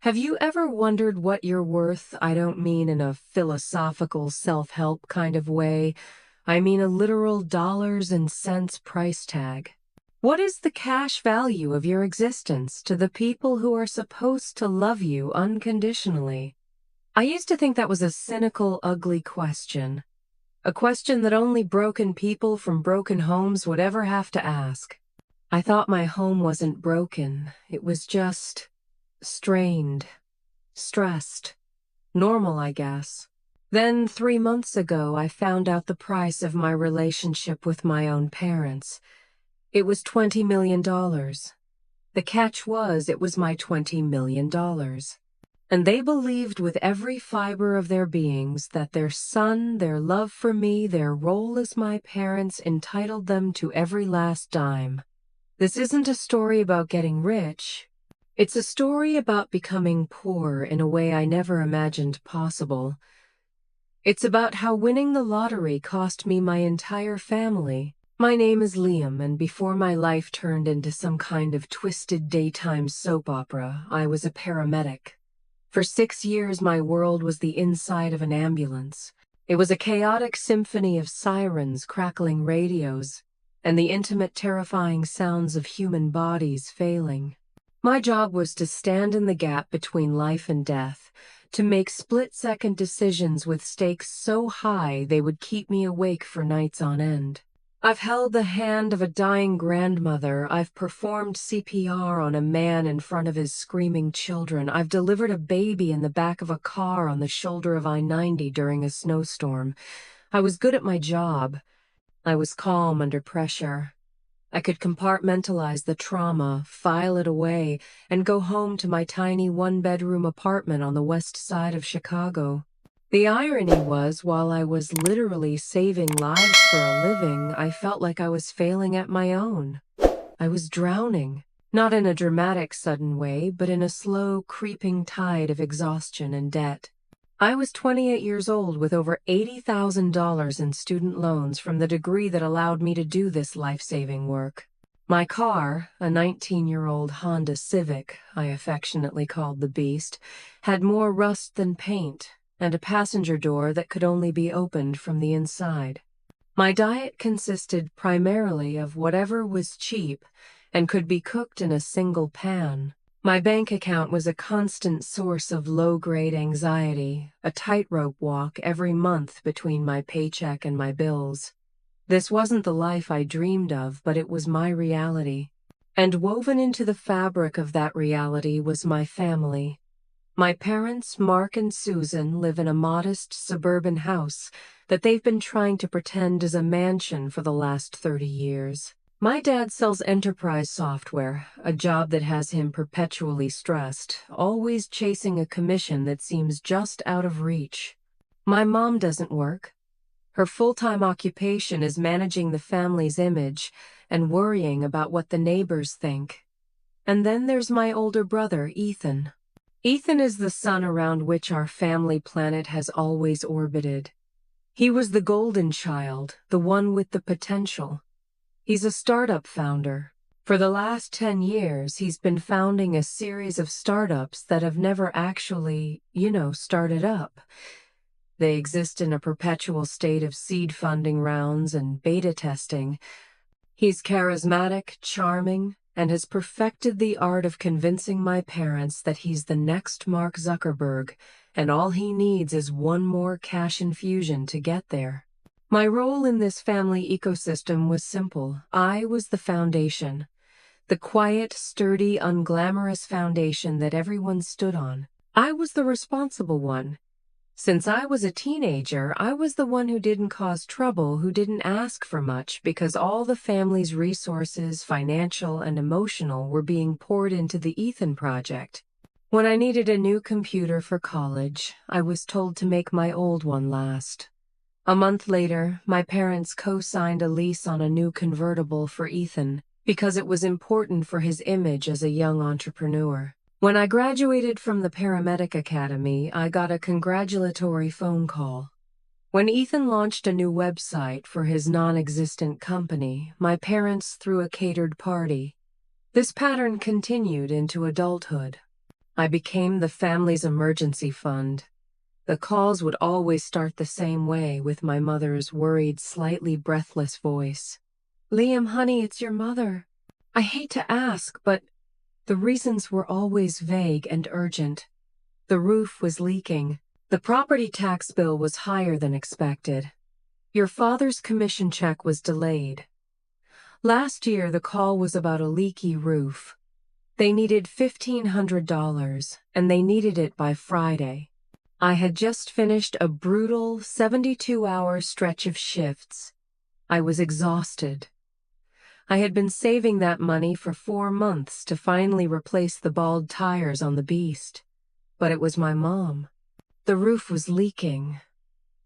Have you ever wondered what you're worth? I don't mean in a philosophical self-help kind of way. I mean a literal dollars and cents price tag. What is the cash value of your existence to the people who are supposed to love you unconditionally? I used to think that was a cynical, ugly question. A question that only broken people from broken homes would ever have to ask. I thought my home wasn't broken. It was just strained, stressed, normal, I guess. Then 3 months ago, I found out the price of my relationship with my own parents. It was $20 million. The catch was it was my $20 million. And they believed with every fiber of their beings that their son, their love for me, their role as my parents entitled them to every last dime. This isn't a story about getting rich. It's a story about becoming poor in a way I never imagined possible. It's about how winning the lottery cost me my entire family. My name is Liam, and before my life turned into some kind of twisted daytime soap opera, I was a paramedic. For 6 years, my world was the inside of an ambulance. It was a chaotic symphony of sirens, crackling radios, and the intimate, terrifying sounds of human bodies failing. My job was to stand in the gap between life and death, to make split-second decisions with stakes so high they would keep me awake for nights on end. I've held the hand of a dying grandmother. I've performed CPR on a man in front of his screaming children. I've delivered a baby in the back of a car on the shoulder of I-90 during a snowstorm. I was good at my job. I was calm under pressure. I could compartmentalize the trauma, file it away, and go home to my tiny one-bedroom apartment on the west side of Chicago. The irony was, while I was literally saving lives for a living, I felt like I was failing at my own. I was drowning, not in a dramatic, sudden way, but in a slow, creeping tide of exhaustion and debt. I was 28 years old with over $80,000 in student loans from the degree that allowed me to do this life-saving work. My car, a 19-year-old Honda Civic, I affectionately called the Beast, had more rust than paint, and a passenger door that could only be opened from the inside. My diet consisted primarily of whatever was cheap and could be cooked in a single pan. My bank account was a constant source of low-grade anxiety, a tightrope walk every month between my paycheck and my bills. This wasn't the life I dreamed of, but it was my reality. And woven into the fabric of that reality was my family. My parents, Mark and Susan, live in a modest suburban house that they've been trying to pretend is a mansion for the last 30 years. My dad sells enterprise software, a job that has him perpetually stressed, always chasing a commission that seems just out of reach. My mom doesn't work. Her full-time occupation is managing the family's image and worrying about what the neighbors think. And then there's my older brother, Ethan. Ethan is the sun around which our family planet has always orbited. He was the golden child, the one with the potential. He's a startup founder. For the last 10 years, he's been founding a series of startups that have never actually, started up. They exist in a perpetual state of seed funding rounds and beta testing. He's charismatic, charming, and has perfected the art of convincing my parents that he's the next Mark Zuckerberg, and all he needs is one more cash infusion to get there. My role in this family ecosystem was simple. I was the foundation, the quiet, sturdy, unglamorous foundation that everyone stood on. I was the responsible one. Since I was a teenager, I was the one who didn't cause trouble, who didn't ask for much, because all the family's resources, financial and emotional, were being poured into the Ethan project. When I needed a new computer for college, I was told to make my old one last. A month later, my parents co-signed a lease on a new convertible for Ethan because it was important for his image as a young entrepreneur. When I graduated from the paramedic academy, I got a congratulatory phone call. When Ethan launched a new website for his non-existent company, my parents threw a catered party. This pattern continued into adulthood. I became the family's emergency fund. The calls would always start the same way, with my mother's worried, slightly breathless voice. "Liam, honey, it's your mother. I hate to ask, but..." The reasons were always vague and urgent. The roof was leaking. The property tax bill was higher than expected. Your father's commission check was delayed. Last year, the call was about a leaky roof. They needed $1,500, and they needed it by Friday. I had just finished a brutal 72-hour stretch of shifts. I was exhausted. I had been saving that money for 4 months to finally replace the bald tires on the beast. But it was my mom. The roof was leaking.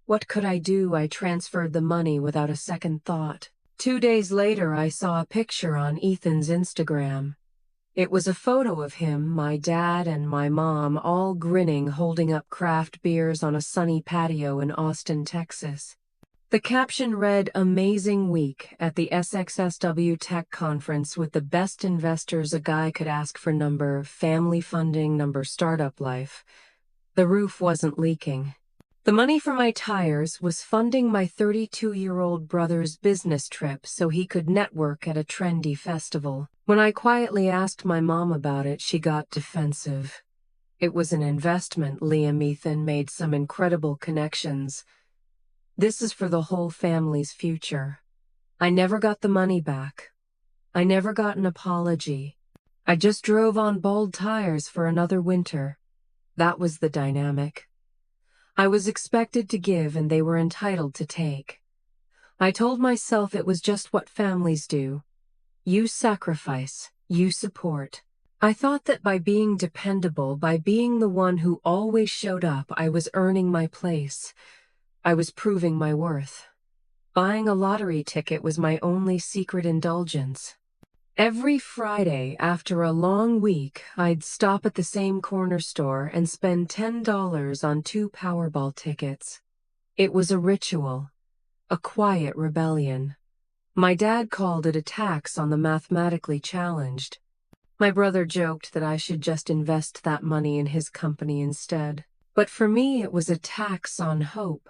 What could I do? I transferred the money without a second thought. 2 days later, I saw a picture on Ethan's Instagram. It was a photo of him, my dad, and my mom all grinning, holding up craft beers on a sunny patio in Austin, Texas. The caption read, "Amazing week at the SXSW Tech Conference with the best investors a guy could ask for, number family funding, number startup life." The roof wasn't leaking. The money for my tires was funding my 32-year-old brother's business trip so he could network at a trendy festival. When I quietly asked my mom about it, she got defensive. It was an investment, Liam. Ethan made some incredible connections. This is for the whole family's future. I never got the money back. I never got an apology. I just drove on bald tires for another winter. That was the dynamic. I was expected to give, and they were entitled to take. I told myself it was just what families do. You sacrifice, you support. I thought that by being dependable, by being the one who always showed up, I was earning my place. I was proving my worth. Buying a lottery ticket was my only secret indulgence. Every Friday, after a long week, I'd stop at the same corner store and spend $10 on 2 Powerball tickets. It was a ritual, a quiet rebellion. My dad called it a tax on the mathematically challenged. My brother joked that I should just invest that money in his company instead. But for me, it was a tax on hope.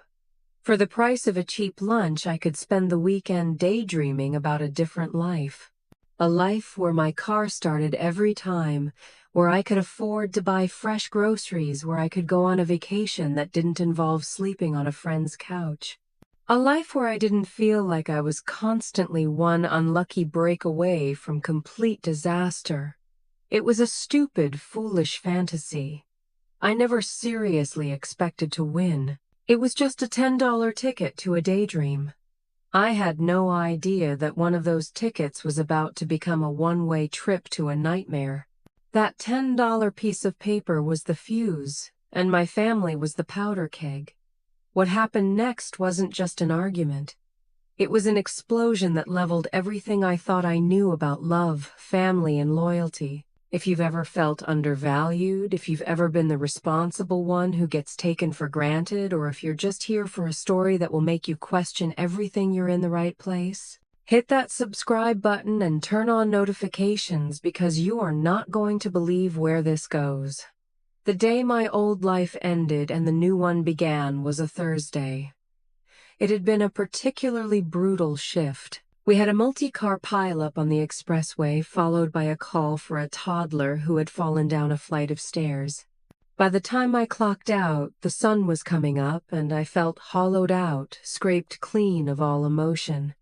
For the price of a cheap lunch, I could spend the weekend daydreaming about a different life. A life where my car started every time, where I could afford to buy fresh groceries, where I could go on a vacation that didn't involve sleeping on a friend's couch. A life where I didn't feel like I was constantly one unlucky break away from complete disaster. It was a stupid, foolish fantasy. I never seriously expected to win. It was just a $10 ticket to a daydream. I had no idea that one of those tickets was about to become a one-way trip to a nightmare. That $10 piece of paper was the fuse, and my family was the powder keg. What happened next wasn't just an argument. It was an explosion that leveled everything I thought I knew about love, family, and loyalty. If you've ever felt undervalued, if you've ever been the responsible one who gets taken for granted, or if you're just here for a story that will make you question everything, you're in the right place. Hit that subscribe button and turn on notifications, because you are not going to believe where this goes. The day my old life ended and the new one began was a Thursday. It had been a particularly brutal shift. We had a multi-car pileup on the expressway, followed by a call for a toddler who had fallen down a flight of stairs. By the time I clocked out, the sun was coming up, and I felt hollowed out, scraped clean of all emotion.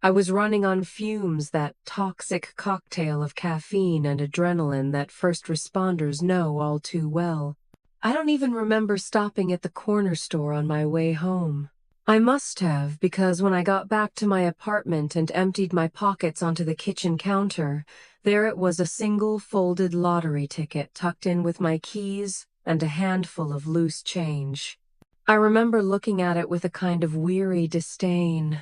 I was running on fumes, that toxic cocktail of caffeine and adrenaline that first responders know all too well. I don't even remember stopping at the corner store on my way home. I must have, because when I got back to my apartment and emptied my pockets onto the kitchen counter, there it was, a single folded lottery ticket tucked in with my keys and a handful of loose change. I remember looking at it with a kind of weary disdain.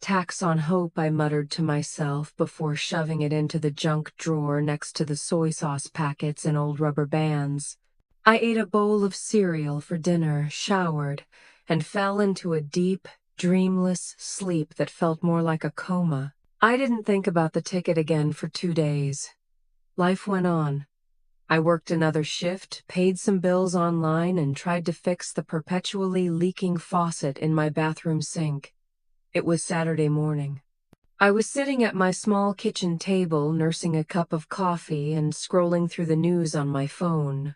"Tax on hope," I muttered to myself before shoving it into the junk drawer next to the soy sauce packets and old rubber bands. I ate a bowl of cereal for dinner, showered, and fell into a deep, dreamless sleep that felt more like a coma. I didn't think about the ticket again for 2 days. Life went on. I worked another shift, paid some bills online, and tried to fix the perpetually leaking faucet in my bathroom sink. It was Saturday morning. I was sitting at my small kitchen table, nursing a cup of coffee and scrolling through the news on my phone.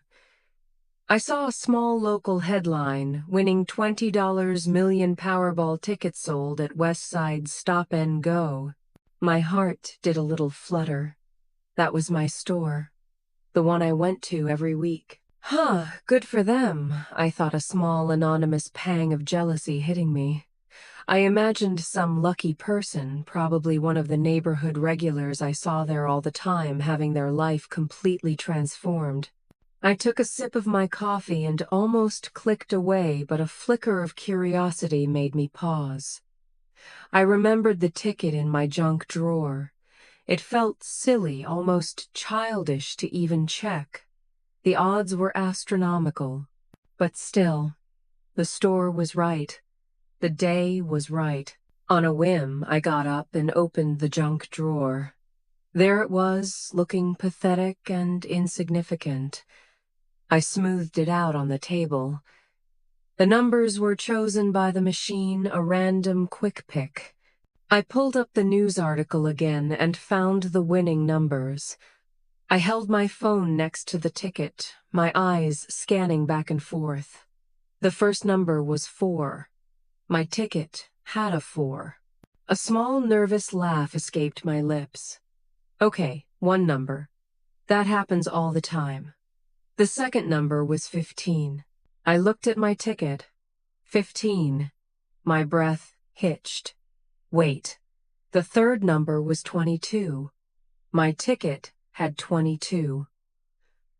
I saw a small local headline, winning $20 million Powerball tickets sold at West Side Stop and Go. My heart did a little flutter. That was my store, the one I went to every week. Good for them, I thought, a small anonymous pang of jealousy hitting me. I imagined some lucky person, probably one of the neighborhood regulars I saw there all the time, having their life completely transformed. I took a sip of my coffee and almost clicked away, but a flicker of curiosity made me pause. I remembered the ticket in my junk drawer. It felt silly, almost childish to even check. The odds were astronomical. But still, the store was right. The day was right. On a whim, I got up and opened the junk drawer. There it was, looking pathetic and insignificant. I smoothed it out on the table. The numbers were chosen by the machine, a random quick pick. I pulled up the news article again and found the winning numbers. I held my phone next to the ticket, my eyes scanning back and forth. The first number was 4. My ticket had a 4. A small nervous laugh escaped my lips. Okay, one number. That happens all the time. The second number was 15. I looked at my ticket. 15. My breath hitched. Wait. The third number was 22. My ticket had 22.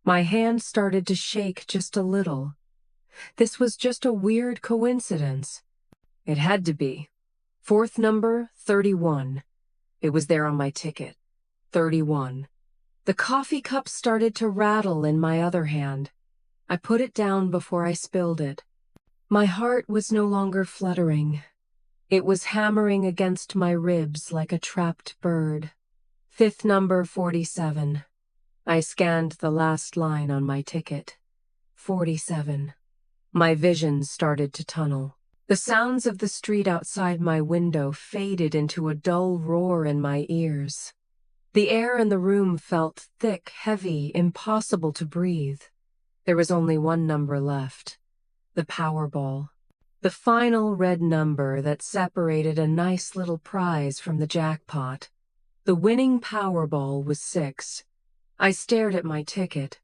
My hand started to shake just a little. This was just a weird coincidence. It had to be. Fourth number, 31. It was there on my ticket. 31. The coffee cup started to rattle in my other hand. I put it down before I spilled it. My heart was no longer fluttering. It was hammering against my ribs like a trapped bird. Fifth number, 47. I scanned the last line on my ticket. 47. My vision started to tunnel. The sounds of the street outside my window faded into a dull roar in my ears. The air in the room felt thick, heavy, impossible to breathe. There was only one number left. The Powerball. The final red number that separated a nice little prize from the jackpot. The winning Powerball was 6. I stared at my ticket.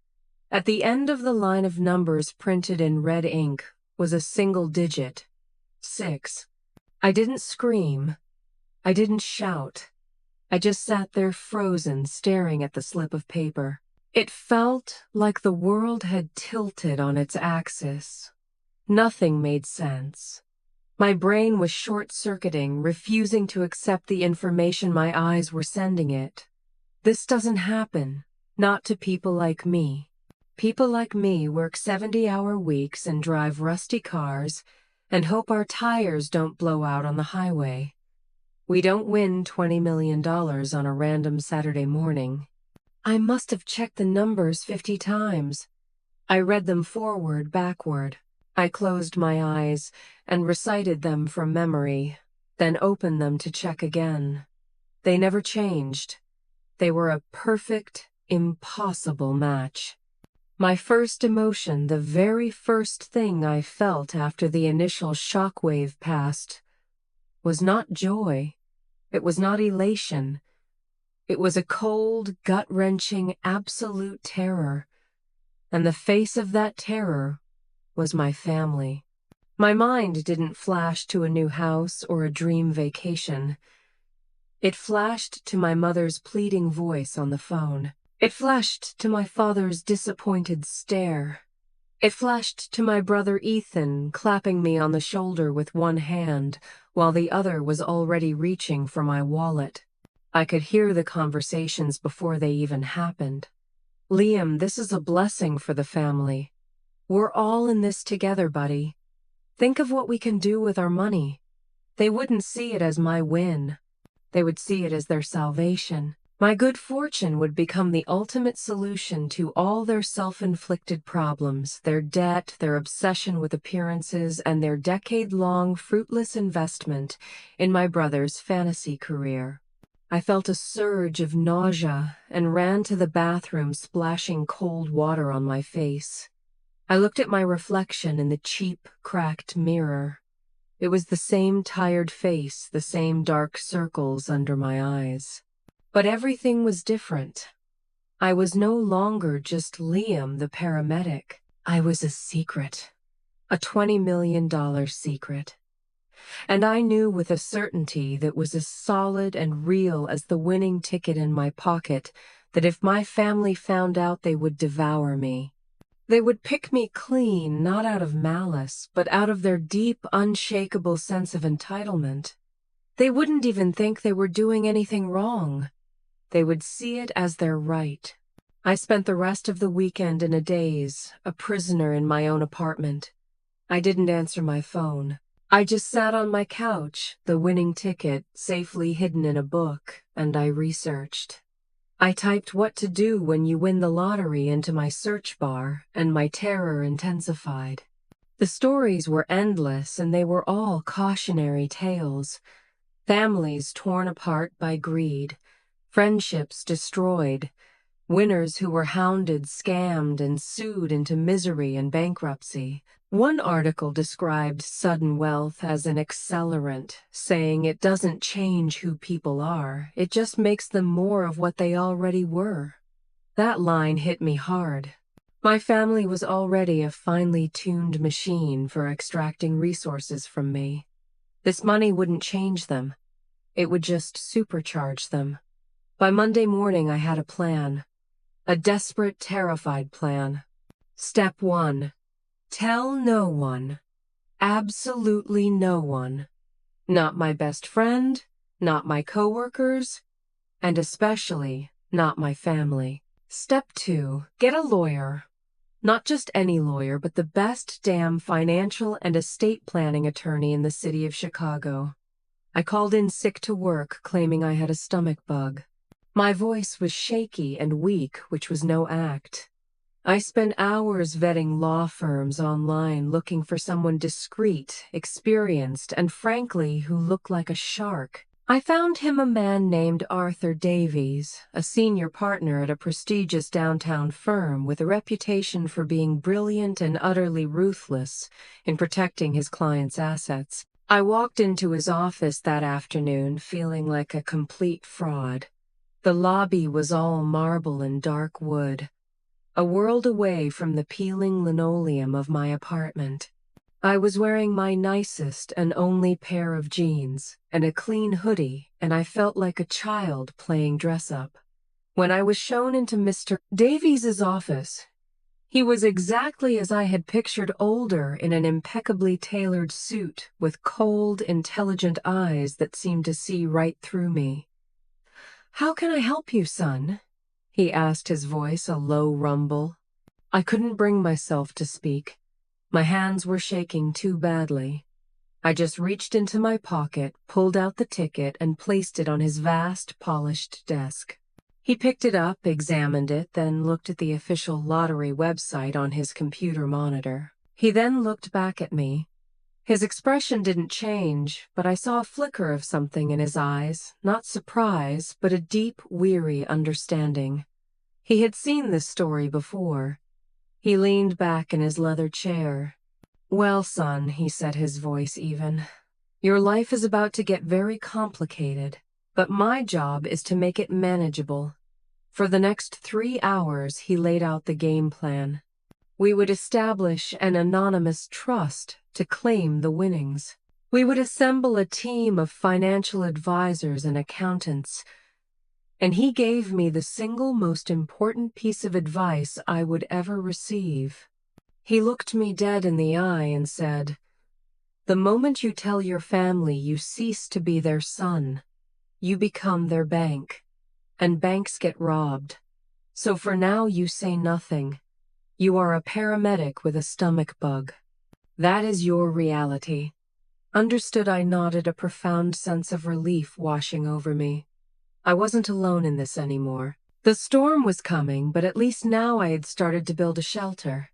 At the end of the line of numbers printed in red ink was a single digit. 6. I didn't scream. I didn't shout. I just sat there frozen, staring at the slip of paper. It felt like the world had tilted on its axis. Nothing made sense. My brain was short-circuiting, refusing to accept the information my eyes were sending it. This doesn't happen. Not to people like me. People like me work 70-hour weeks and drive rusty cars and hope our tires don't blow out on the highway. We don't win $20 million on a random Saturday morning. I must have checked the numbers 50 times. I read them forward, backward. I closed my eyes and recited them from memory, then opened them to check again. They never changed. They were a perfect, impossible match. My first emotion, the very first thing I felt after the initial shockwave passed, was not joy. It was not elation. It was a cold, gut-wrenching, absolute terror. And the face of that terror was my family. My mind didn't flash to a new house or a dream vacation. It flashed to my mother's pleading voice on the phone. It flashed to my father's disappointed stare. It flashed to my brother Ethan clapping me on the shoulder with one hand, while the other was already reaching for my wallet. I could hear the conversations before they even happened. Liam, this is a blessing for the family. We're all in this together, buddy. Think of what we can do with our money. They wouldn't see it as my win. They would see it as their salvation. My good fortune would become the ultimate solution to all their self-inflicted problems, their debt, their obsession with appearances, and their decade-long fruitless investment in my brother's fantasy career. I felt a surge of nausea and ran to the bathroom, splashing cold water on my face. I looked at my reflection in the cheap, cracked mirror. It was the same tired face, the same dark circles under my eyes. But everything was different. I was no longer just Liam, the paramedic. I was a secret. A $20 million secret. And I knew with a certainty that was as solid and real as the winning ticket in my pocket that if my family found out, they would devour me. They would pick me clean, not out of malice, but out of their deep, unshakable sense of entitlement. They wouldn't even think they were doing anything wrong. They would see it as their right. I spent the rest of the weekend in a daze, a prisoner in my own apartment. I didn't answer my phone. I just sat on my couch, the winning ticket safely hidden in a book, and I researched. I typed "what to do when you win the lottery" into my search bar, and my terror intensified. The stories were endless, and they were all cautionary tales. Families torn apart by greed, friendships destroyed, winners who were hounded, scammed, and sued into misery and bankruptcy. One article described sudden wealth as an accelerant, saying it doesn't change who people are, it just makes them more of what they already were. That line hit me hard. My family was already a finely tuned machine for extracting resources from me. This money wouldn't change them. It would just supercharge them. By Monday morning, I had a plan. A desperate, terrified plan. Step 1. Tell no one. Absolutely no one. Not my best friend, not my coworkers, and especially not my family. Step 2. Get a lawyer. Not just any lawyer, but the best damn financial and estate planning attorney in the city of Chicago. I called in sick to work, claiming I had a stomach bug. My voice was shaky and weak, which was no act. I spent hours vetting law firms online, looking for someone discreet, experienced, and frankly, who looked like a shark. I found him a man named Arthur Davies, a senior partner at a prestigious downtown firm with a reputation for being brilliant and utterly ruthless in protecting his clients' assets. I walked into his office that afternoon feeling like a complete fraud. The lobby was all marble and dark wood, a world away from the peeling linoleum of my apartment. I was wearing my nicest and only pair of jeans and a clean hoodie, and I felt like a child playing dress-up. When I was shown into Mr. Davies's office, he was exactly as I had pictured, older in an impeccably tailored suit with cold, intelligent eyes that seemed to see right through me. "How can I help you, son?" he asked, his voice a low rumble. I couldn't bring myself to speak. My hands were shaking too badly. I just reached into my pocket, pulled out the ticket, and placed it on his vast, polished desk. He picked it up, examined it, then looked at the official lottery website on his computer monitor. He then looked back at me. His expression didn't change, but I saw a flicker of something in his eyes, not surprise, but a deep, weary understanding. He had seen this story before. He leaned back in his leather chair. "Well, son," he said, his voice even, "your life is about to get very complicated, but my job is to make it manageable." For the next 3 hours, he laid out the game plan. We would establish an anonymous trust to claim the winnings. We would assemble a team of financial advisors and accountants, and he gave me the single most important piece of advice I would ever receive. He looked me dead in the eye and said, "The moment you tell your family you cease to be their son, you become their bank, and banks get robbed. So for now you say nothing. You are a paramedic with a stomach bug. That is your reality." Understood, I nodded, a profound sense of relief washing over me. I wasn't alone in this anymore. The storm was coming, but at least now I had started to build a shelter.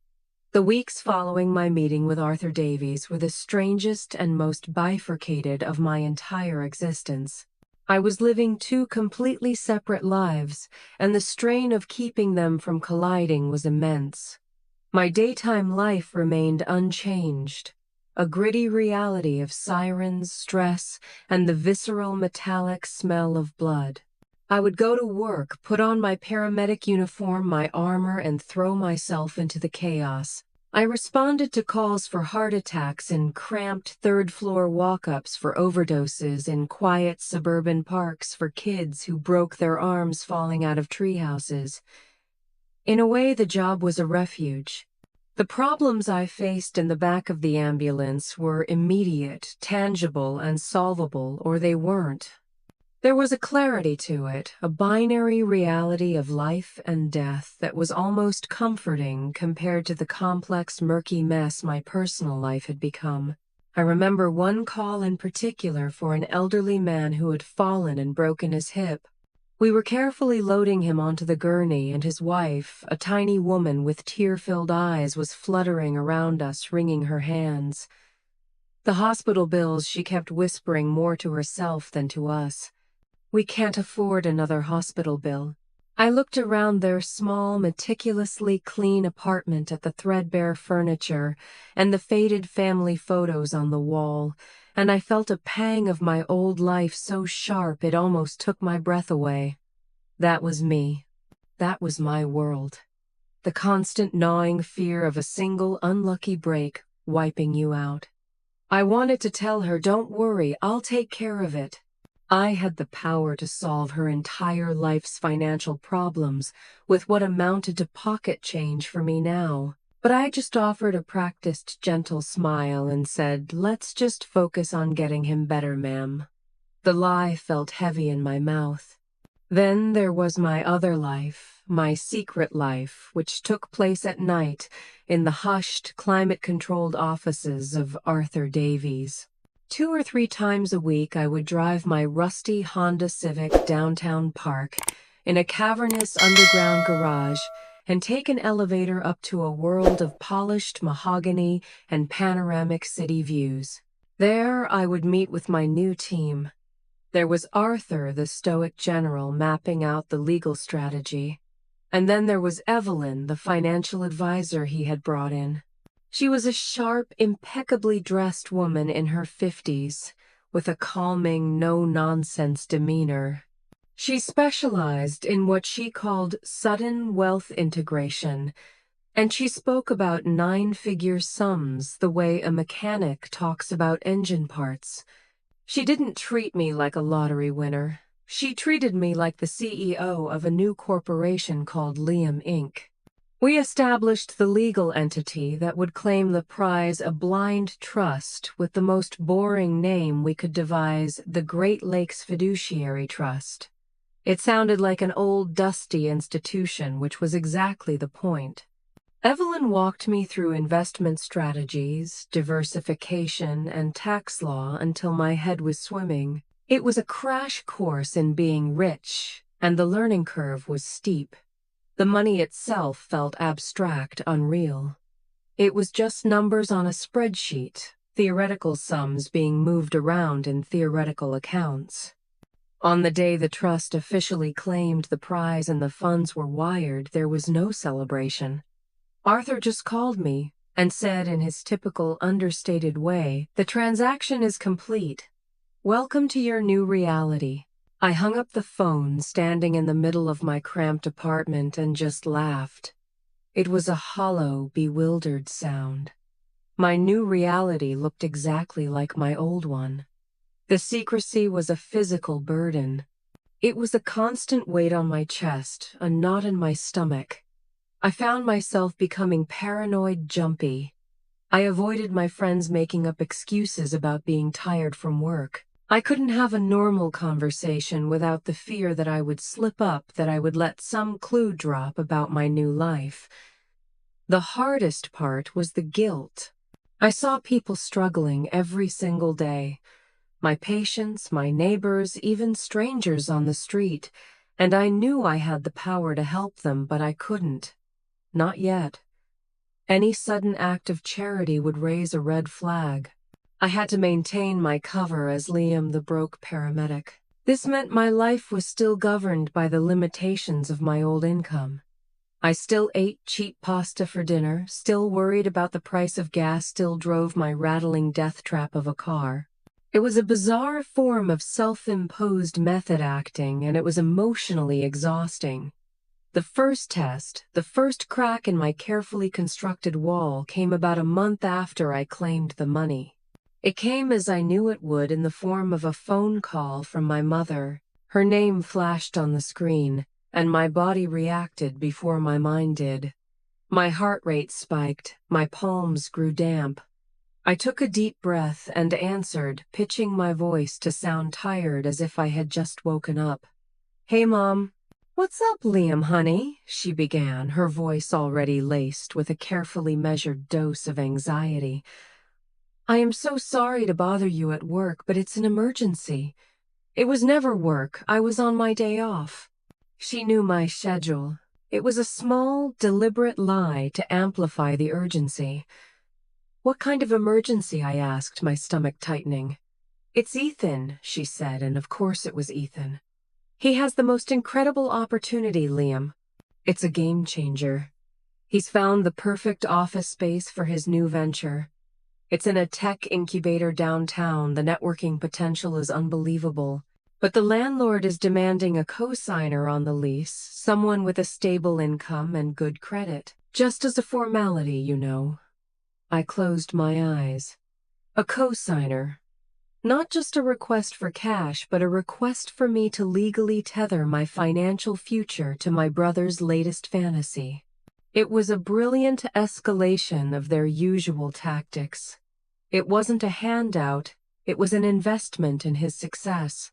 The weeks following my meeting with Arthur Davies were the strangest and most bifurcated of my entire existence. I was living two completely separate lives, and the strain of keeping them from colliding was immense. My daytime life remained unchanged, a gritty reality of sirens, stress, and the visceral metallic smell of blood. I would go to work, put on my paramedic uniform, my armor, and throw myself into the chaos. I responded to calls for heart attacks in cramped third-floor walk-ups, for overdoses in quiet suburban parks, for kids who broke their arms falling out of treehouses. In a way, the job was a refuge. The problems I faced in the back of the ambulance were immediate, tangible, and solvable, or they weren't. There was a clarity to it, a binary reality of life and death that was almost comforting compared to the complex, murky mess my personal life had become. I remember one call in particular for an elderly man who had fallen and broken his hip. We were carefully loading him onto the gurney, and his wife, a tiny woman with tear-filled eyes, was fluttering around us, wringing her hands. The hospital bills, she kept whispering more to herself than to us. "We can't afford another hospital bill." I looked around their small, meticulously clean apartment at the threadbare furniture and the faded family photos on the wall, and I felt a pang of my old life so sharp it almost took my breath away. That was me. That was my world. The constant gnawing fear of a single unlucky break wiping you out. I wanted to tell her, "Don't worry, I'll take care of it." I had the power to solve her entire life's financial problems with what amounted to pocket change for me now. But I just offered a practiced, gentle smile and said, "Let's just focus on getting him better, ma'am." The lie felt heavy in my mouth. Then there was my other life, my secret life, which took place at night in the hushed, climate-controlled offices of Arthur Davies. 2 or 3 times a week I would drive my rusty Honda Civic downtown Park in a cavernous underground garage and take an elevator up to a world of polished mahogany and panoramic city views. There I would meet with my new team. There was Arthur, the stoic general, mapping out the legal strategy. And then there was Evelyn, the financial advisor he had brought in. She was a sharp, impeccably dressed woman in her 50s, with a calming, no-nonsense demeanor. She specialized in what she called sudden wealth integration, and she spoke about 9-figure sums the way a mechanic talks about engine parts. She didn't treat me like a lottery winner. She treated me like the CEO of a new corporation called Liam Inc. We established the legal entity that would claim the prize, a blind trust with the most boring name we could devise, the Great Lakes Fiduciary Trust. It sounded like an old, dusty institution, which was exactly the point. Evelyn walked me through investment strategies, diversification, and tax law until my head was swimming. It was a crash course in being rich, and the learning curve was steep. The money itself felt abstract, unreal. It was just numbers on a spreadsheet, theoretical sums being moved around in theoretical accounts. On the day the trust officially claimed the prize and the funds were wired, there was no celebration. Arthur just called me and said in his typical understated way, "The transaction is complete. Welcome to your new reality." I hung up the phone, standing in the middle of my cramped apartment, and just laughed. It was a hollow, bewildered sound. My new reality looked exactly like my old one. The secrecy was a physical burden. It was a constant weight on my chest, a knot in my stomach. I found myself becoming paranoid, jumpy. I avoided my friends making up excuses about being tired from work. I couldn't have a normal conversation without the fear that I would slip up, that I would let some clue drop about my new life. The hardest part was the guilt. I saw people struggling every single day. My patients, my neighbors, even strangers on the street, and I knew I had the power to help them, but I couldn't. Not yet. Any sudden act of charity would raise a red flag. I had to maintain my cover as Liam the broke paramedic. This meant my life was still governed by the limitations of my old income. I still ate cheap pasta for dinner, still worried about the price of gas, still drove my rattling death trap of a car. It was a bizarre form of self-imposed method acting, and it was emotionally exhausting. The first test, the first crack in my carefully constructed wall, came about a month after I claimed the money. It came as I knew it would, in the form of a phone call from my mother. Her name flashed on the screen, and my body reacted before my mind did. My heart rate spiked, my palms grew damp. I took a deep breath and answered, pitching my voice to sound tired as if I had just woken up. "Hey, Mom." "What's up, Liam, honey?" she began, her voice already laced with a carefully measured dose of anxiety. "I am so sorry to bother you at work, but it's an emergency." It was never work. I was on my day off. She knew my schedule. It was a small, deliberate lie to amplify the urgency. "What kind of emergency?" I asked, my stomach tightening. "It's Ethan," she said, and of course it was Ethan. "He has the most incredible opportunity, Liam. It's a game changer. He's found the perfect office space for his new venture. It's in a tech incubator downtown. The networking potential is unbelievable. But the landlord is demanding a co-signer on the lease, someone with a stable income and good credit. Just as a formality, you know." I closed my eyes. A co-signer. Not just a request for cash, but a request for me to legally tether my financial future to my brother's latest fantasy. It was a brilliant escalation of their usual tactics. It wasn't a handout, it was an investment in his success.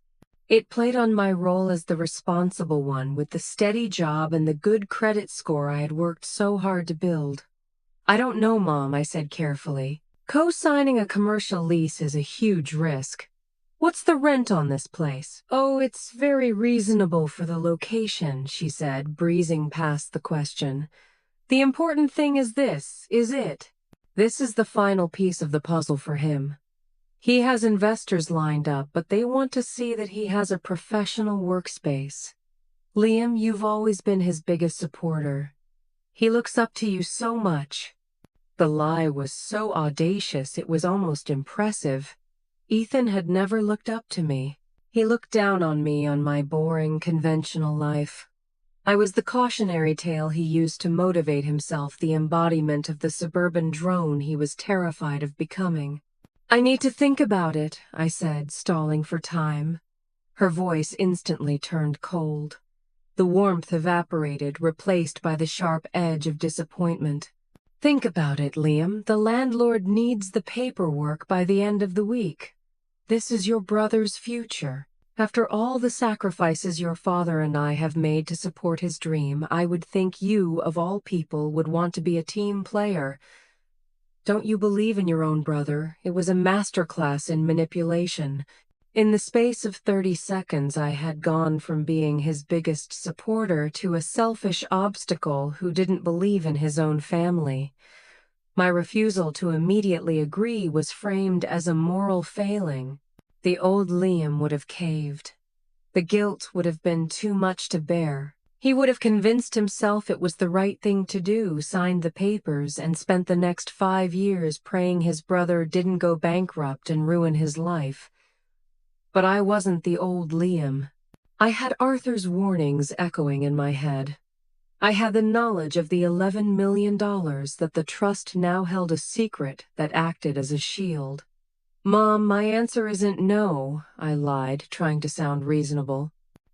It played on my role as the responsible one, with the steady job and the good credit score I had worked so hard to build. "I don't know, Mom," I said carefully. "Co-signing a commercial lease is a huge risk. What's the rent on this place?" "Oh, it's very reasonable for the location," she said, breezing past the question. "The important thing is this, is it? This is the final piece of the puzzle for him. He has investors lined up, but they want to see that he has a professional workspace. Liam, you've always been his biggest supporter. He looks up to you so much." The lie was so audacious it was almost impressive. Ethan had never looked up to me. He looked down on me, on my boring, conventional life. I was the cautionary tale he used to motivate himself, the embodiment of the suburban drone he was terrified of becoming. "I need to think about it," I said, stalling for time. Her voice instantly turned cold. The warmth evaporated, replaced by the sharp edge of disappointment. "Think about it, Liam. The landlord needs the paperwork by the end of the week. This is your brother's future. After all the sacrifices your father and I have made to support his dream, I would think you, of all people, would want to be a team player. Don't you believe in your own brother? It was a masterclass in manipulation." In the space of 30 seconds, I had gone from being his biggest supporter to a selfish obstacle who didn't believe in his own family. My refusal to immediately agree was framed as a moral failing. The old Liam would have caved. The guilt would have been too much to bear. He would have convinced himself it was the right thing to do, signed the papers, and spent the next 5 years praying his brother didn't go bankrupt and ruin his life. But I wasn't the old Liam. I had Arthur's warnings echoing in my head. I had the knowledge of the $11 million that the trust now held a secret that acted as a shield. "Mom, my answer isn't no," I lied, trying to sound reasonable.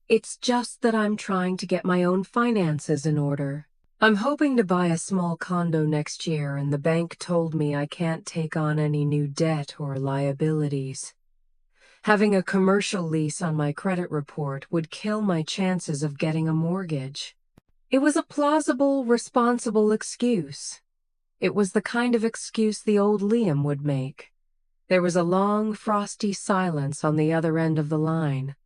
"It's just that I'm trying to get my own finances in order. I'm hoping to buy a small condo next year, and the bank told me I can't take on any new debt or liabilities. Having a commercial lease on my credit report would kill my chances of getting a mortgage." It was a plausible, responsible excuse. It was the kind of excuse the old Liam would make. There was a long, frosty silence on the other end of the line.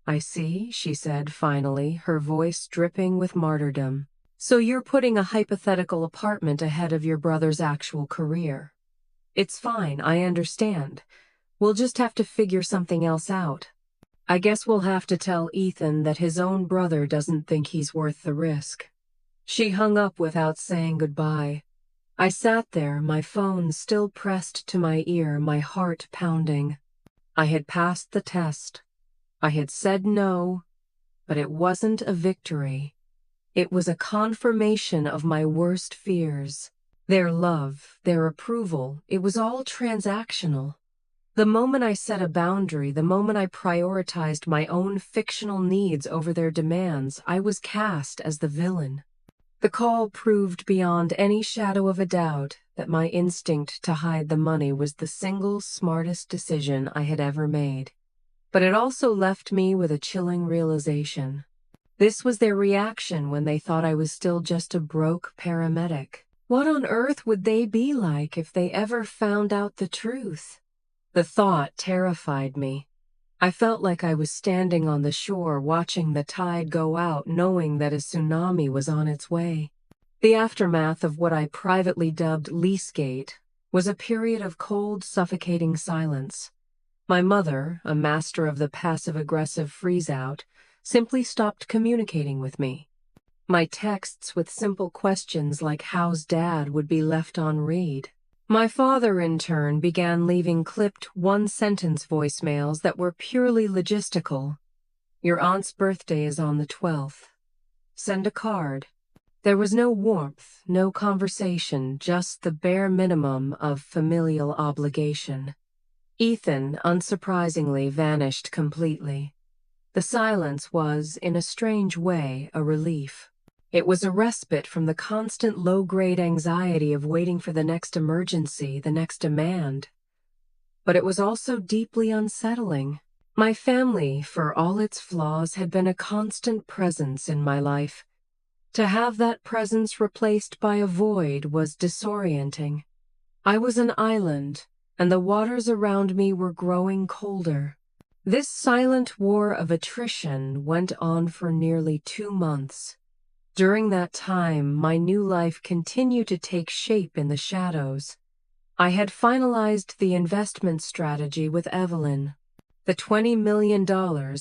"I see," she said finally, her voice dripping with martyrdom. "So you're putting a hypothetical apartment ahead of your brother's actual career. It's fine, I understand. We'll just have to figure something else out. I guess we'll have to tell Ethan that his own brother doesn't think he's worth the risk." She hung up without saying goodbye. I sat there, my phone still pressed to my ear, my heart pounding. I had passed the test. I had said no, but it wasn't a victory. It was a confirmation of my worst fears. Their love, their approval, it was all transactional. The moment I set a boundary, the moment I prioritized my own fictional needs over their demands, I was cast as the villain. The call proved beyond any shadow of a doubt that my instinct to hide the money was the single smartest decision I had ever made. But it also left me with a chilling realization. This was their reaction when they thought I was still just a broke paramedic. What on earth would they be like if they ever found out the truth? The thought terrified me. I felt like I was standing on the shore watching the tide go out, knowing that a tsunami was on its way. The aftermath of what I privately dubbed Leasegate was a period of cold, suffocating silence. My mother, a master of the passive-aggressive freeze-out, simply stopped communicating with me. My texts with simple questions like "How's Dad?" would be left on read. My father, in turn, began leaving clipped one-sentence voicemails that were purely logistical. "Your aunt's birthday is on the 12th. Send a card." There was no warmth, no conversation, just the bare minimum of familial obligation. Ethan, unsurprisingly, vanished completely. The silence was, in a strange way, a relief. It was a respite from the constant low-grade anxiety of waiting for the next emergency, the next demand. But it was also deeply unsettling. My family, for all its flaws, had been a constant presence in my life. To have that presence replaced by a void was disorienting. I was an island, and the waters around me were growing colder. This silent war of attrition went on for nearly 2 months. During that time, my new life continued to take shape in the shadows. I had finalized the investment strategy with Evelyn. The $20 million,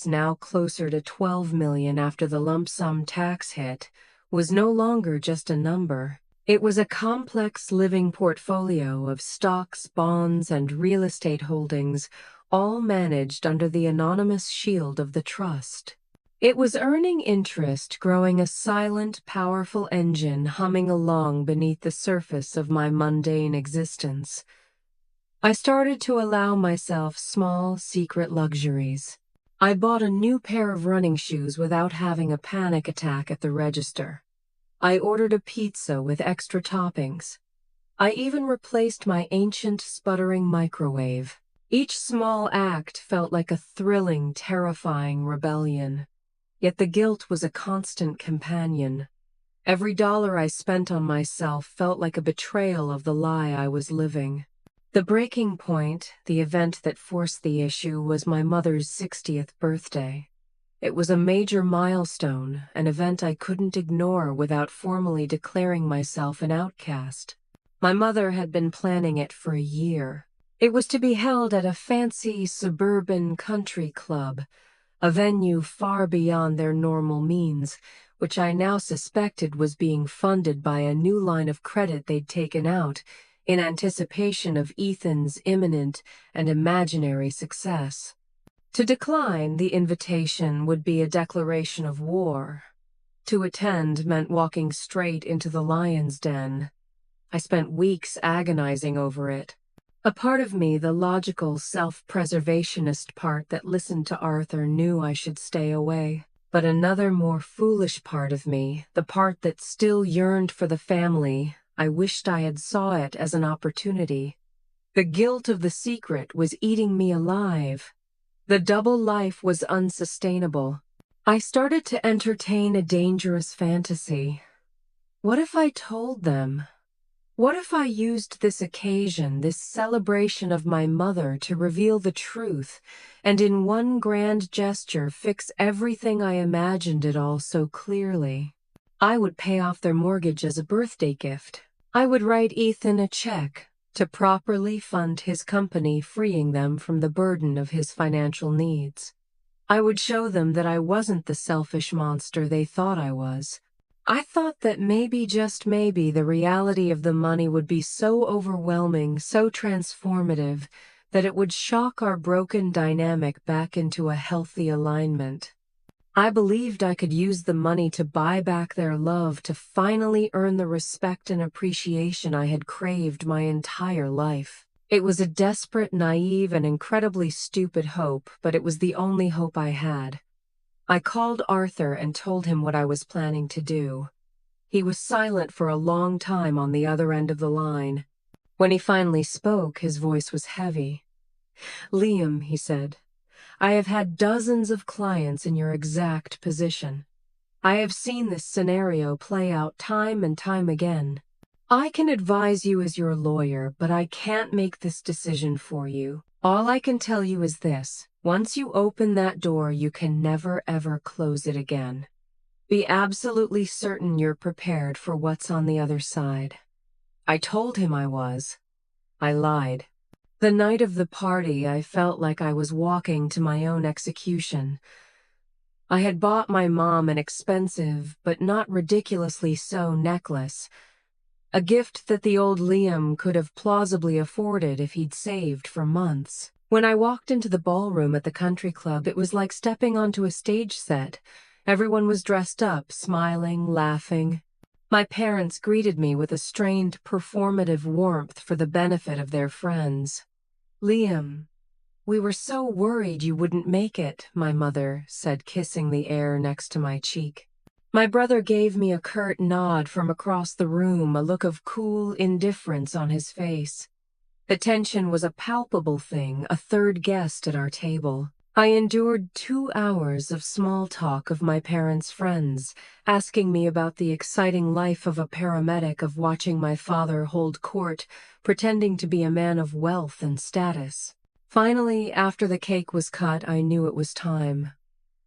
now closer to $12 million after the lump sum tax hit, was no longer just a number. It was a complex living portfolio of stocks, bonds, and real estate holdings, all managed under the anonymous shield of the trust. It was earning interest, growing a silent, powerful engine humming along beneath the surface of my mundane existence. I started to allow myself small, secret luxuries. I bought a new pair of running shoes without having a panic attack at the register. I ordered a pizza with extra toppings. I even replaced my ancient, sputtering microwave. Each small act felt like a thrilling, terrifying rebellion. Yet the guilt was a constant companion. Every dollar I spent on myself felt like a betrayal of the lie I was living. The breaking point, the event that forced the issue, was my mother's 60th birthday. It was a major milestone, an event I couldn't ignore without formally declaring myself an outcast. My mother had been planning it for a year. It was to be held at a fancy suburban country club, a venue far beyond their normal means, which I now suspected was being funded by a new line of credit they'd taken out in anticipation of Ethan's imminent and imaginary success. To decline the invitation would be a declaration of war. To attend meant walking straight into the lion's den. I spent weeks agonizing over it. A part of me, the logical, self-preservationist part that listened to Arthur, knew I should stay away. But another, more foolish part of me, the part that still yearned for the family, I wished I had saw it as an opportunity. The guilt of the secret was eating me alive. The double life was unsustainable. I started to entertain a dangerous fantasy. What if I told them? What if I used this occasion, this celebration of my mother, to reveal the truth, and in one grand gesture fix everything I imagined it all so clearly? I would pay off their mortgage as a birthday gift. I would write Ethan a check to properly fund his company, freeing them from the burden of his financial needs. I would show them that I wasn't the selfish monster they thought I was. I thought that maybe, just maybe, the reality of the money would be so overwhelming, so transformative, that it would shock our broken dynamic back into a healthy alignment. I believed I could use the money to buy back their love, to finally earn the respect and appreciation I had craved my entire life. It was a desperate, naive, and incredibly stupid hope, but it was the only hope I had. I called Arthur and told him what I was planning to do. He was silent for a long time on the other end of the line. When he finally spoke, his voice was heavy. "Liam," he said, "I have had dozens of clients in your exact position. I have seen this scenario play out time and time again. I can advise you as your lawyer, but I can't make this decision for you. All I can tell you is this: once you open that door, you can never ever close it again. Be absolutely certain you're prepared for what's on the other side." I told him I was. I lied. The night of the party, I felt like I was walking to my own execution. I had bought my mom an expensive, but not ridiculously so, necklace, a gift that the old Liam could have plausibly afforded if he'd saved for months. When I walked into the ballroom at the country club, it was like stepping onto a stage set. Everyone was dressed up, smiling, laughing. My parents greeted me with a strained, performative warmth for the benefit of their friends. "Liam, we were so worried you wouldn't make it," my mother said, kissing the air next to my cheek. My brother gave me a curt nod from across the room, a look of cool indifference on his face. The tension was a palpable thing, a third guest at our table. I endured 2 hours of small talk of my parents' friends, asking me about the exciting life of a paramedic, of watching my father hold court, pretending to be a man of wealth and status. Finally, after the cake was cut, I knew it was time.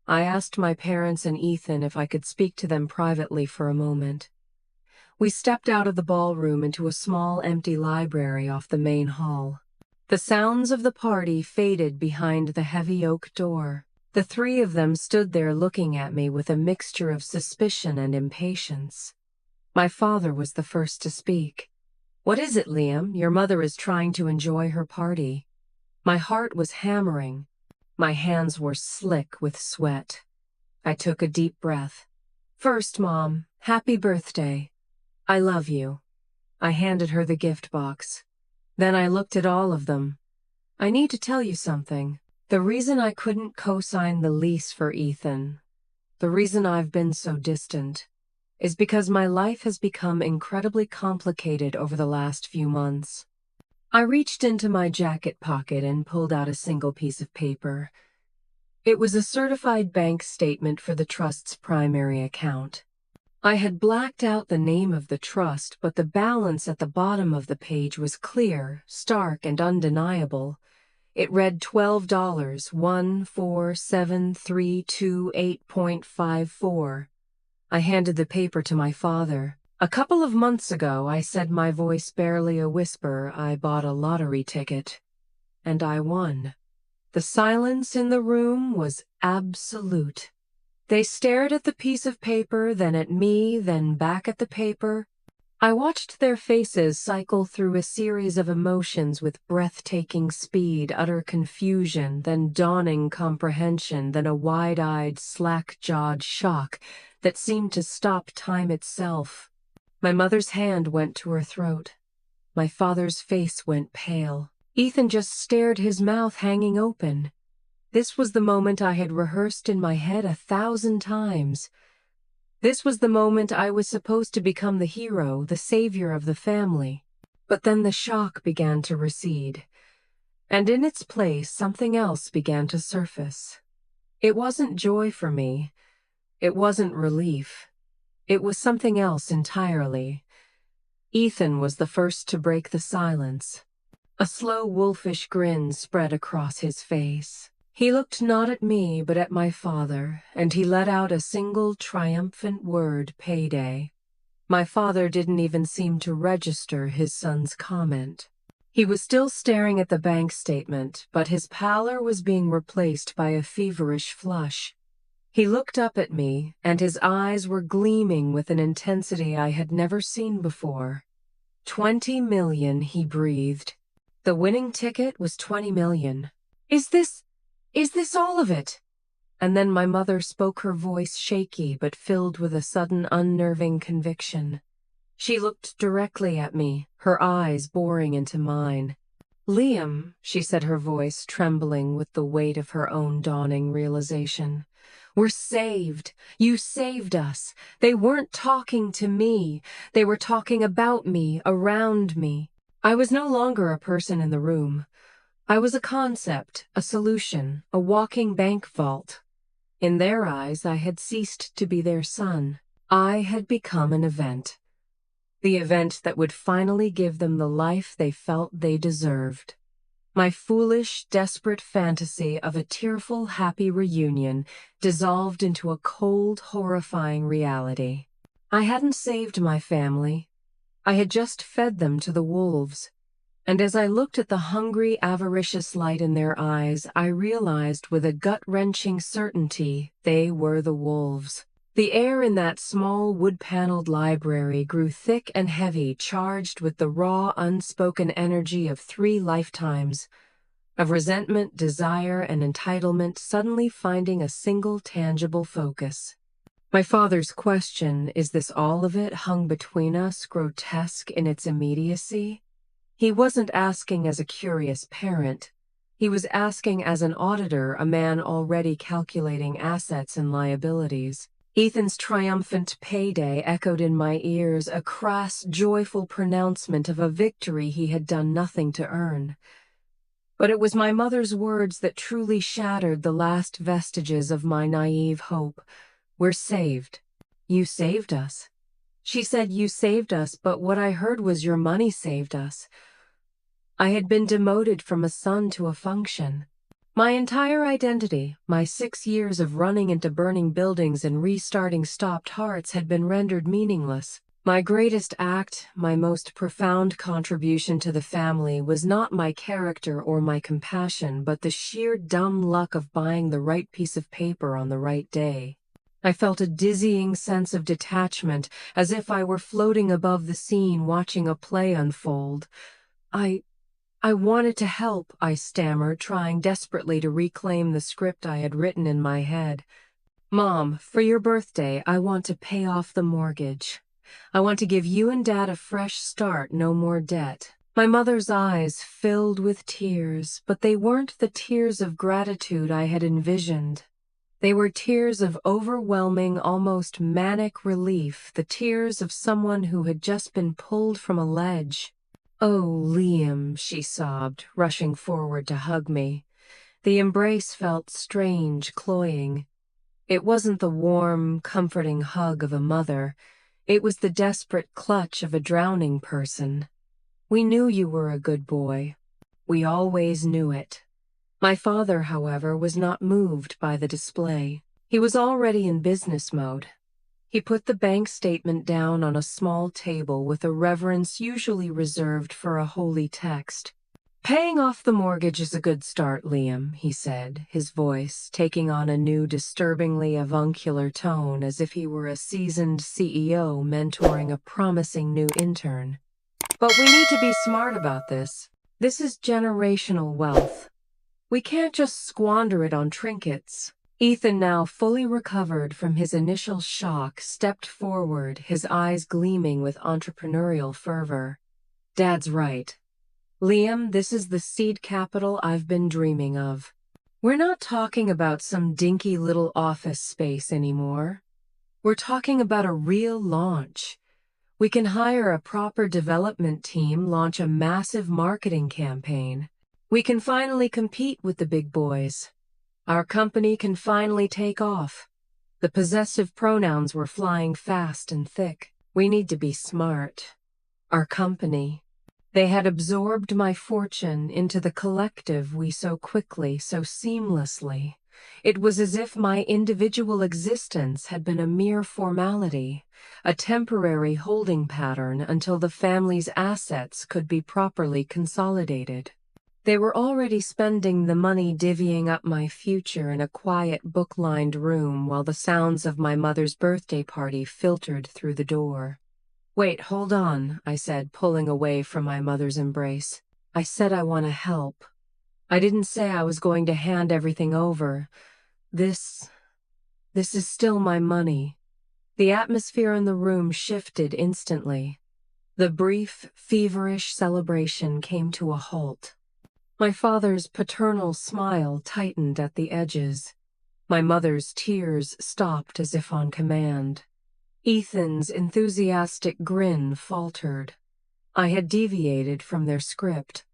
I asked my parents and Ethan if I could speak to them privately for a moment. We stepped out of the ballroom into a small, empty library off the main hall. The sounds of the party faded behind the heavy oak door. The three of them stood there looking at me with a mixture of suspicion and impatience. My father was the first to speak. "What is it, Liam? Your mother is trying to enjoy her party." My heart was hammering. My hands were slick with sweat. I took a deep breath. "First, Mom, happy birthday. I love you." I handed her the gift box. Then I looked at all of them. "I need to tell you something. The reason I couldn't co-sign the lease for Ethan, the reason I've been so distant, is because my life has become incredibly complicated over the last few months." I reached into my jacket pocket and pulled out a single piece of paper. It was a certified bank statement for the trust's primary account. I had blacked out the name of the trust, but the balance at the bottom of the page was clear, stark, and undeniable. It read $12, 14732.8.54. I handed the paper to my father. "A couple of months ago," I said, my voice barely a whisper, "I bought a lottery ticket. And I won." The silence in the room was absolute. They stared at the piece of paper, then at me, then back at the paper. I watched their faces cycle through a series of emotions with breathtaking speed, utter confusion, then dawning comprehension, then a wide-eyed, slack-jawed shock that seemed to stop time itself. My mother's hand went to her throat. My father's face went pale. Ethan just stared, his mouth hanging open. This was the moment I had rehearsed in my head 1,000 times. This was the moment I was supposed to become the hero, the savior of the family. But then the shock began to recede, and in its place something else began to surface. It wasn't joy for me. It wasn't relief. It was something else entirely. Ethan was the first to break the silence. A slow wolfish grin spread across his face. He looked not at me but at my father, and he let out a single triumphant word, payday. My father didn't even seem to register his son's comment. He was still staring at the bank statement, but his pallor was being replaced by a feverish flush. He looked up at me, and his eyes were gleaming with an intensity I had never seen before. 20 million, he breathed. The winning ticket was 20 million. Is this all of it? And then my mother spoke, her voice shaky but filled with a sudden unnerving conviction. She looked directly at me, her eyes boring into mine. Liam, she said, her voice trembling with the weight of her own dawning realization. We're saved. You saved us. They weren't talking to me. They were talking about me, around me. I was no longer a person in the room. I was a concept, a solution, a walking bank vault. In their eyes, I had ceased to be their son. I had become an event. The event that would finally give them the life they felt they deserved. My foolish, desperate fantasy of a tearful, happy reunion dissolved into a cold, horrifying reality. I hadn't saved my family. I had just fed them to the wolves. And as I looked at the hungry, avaricious light in their eyes, I realized with a gut-wrenching certainty they were the wolves. The air in that small, wood-paneled library grew thick and heavy, charged with the raw, unspoken energy of 3 lifetimes, of resentment, desire, and entitlement suddenly finding a single tangible focus. My father's question, is this all of it, hung between us, grotesque in its immediacy. He wasn't asking as a curious parent. He was asking as an auditor, a man already calculating assets and liabilities. Ethan's triumphant payday echoed in my ears, a crass, joyful pronouncement of a victory he had done nothing to earn. But it was my mother's words that truly shattered the last vestiges of my naive hope. We're saved. You saved us. She said you saved us, but what I heard was your money saved us. I had been demoted from a son to a function. My entire identity, my 6 years of running into burning buildings and restarting stopped hearts had been rendered meaningless. My greatest act, my most profound contribution to the family was not my character or my compassion, but the sheer dumb luck of buying the right piece of paper on the right day. I felt a dizzying sense of detachment, as if I were floating above the scene watching a play unfold. I wanted to help, I stammered, trying desperately to reclaim the script I had written in my head. Mom, for your birthday, I want to pay off the mortgage. I want to give you and Dad a fresh start, no more debt. My mother's eyes filled with tears, but they weren't the tears of gratitude I had envisioned. They were tears of overwhelming, almost manic relief, the tears of someone who had just been pulled from a ledge. Oh, Liam, she sobbed, rushing forward to hug me. The embrace felt strange, cloying. It wasn't the warm, comforting hug of a mother. It was the desperate clutch of a drowning person. We knew you were a good boy. We always knew it. My father, however, was not moved by the display. He was already in business mode. He put the bank statement down on a small table with a reverence usually reserved for a holy text. Paying off the mortgage is a good start, Liam, he said, his voice taking on a new, disturbingly avuncular tone, as if he were a seasoned CEO mentoring a promising new intern. But we need to be smart about this. This is generational wealth. We can't just squander it on trinkets. Ethan, now fully recovered from his initial shock, stepped forward, his eyes gleaming with entrepreneurial fervor. Dad's right. Liam, this is the seed capital I've been dreaming of. We're not talking about some dinky little office space anymore. We're talking about a real launch. We can hire a proper development team, launch a massive marketing campaign. We can finally compete with the big boys. Our company can finally take off. The possessive pronouns were flying fast and thick. We need to be smart. our company. They had absorbed my fortune into the collective we so quickly, so seamlessly. It was as if my individual existence had been a mere formality, a temporary holding pattern until the family's assets could be properly consolidated. They were already spending the money divvying up my future in a quiet book-lined room while the sounds of my mother's birthday party filtered through the door. "Wait, hold on," I said, pulling away from my mother's embrace. "I said I want to help. I didn't say I was going to hand everything over. This is still my money." The atmosphere in the room shifted instantly. The brief, feverish celebration came to a halt. My father's paternal smile tightened at the edges. My mother's tears stopped as if on command. Ethan's enthusiastic grin faltered. I had deviated from their script.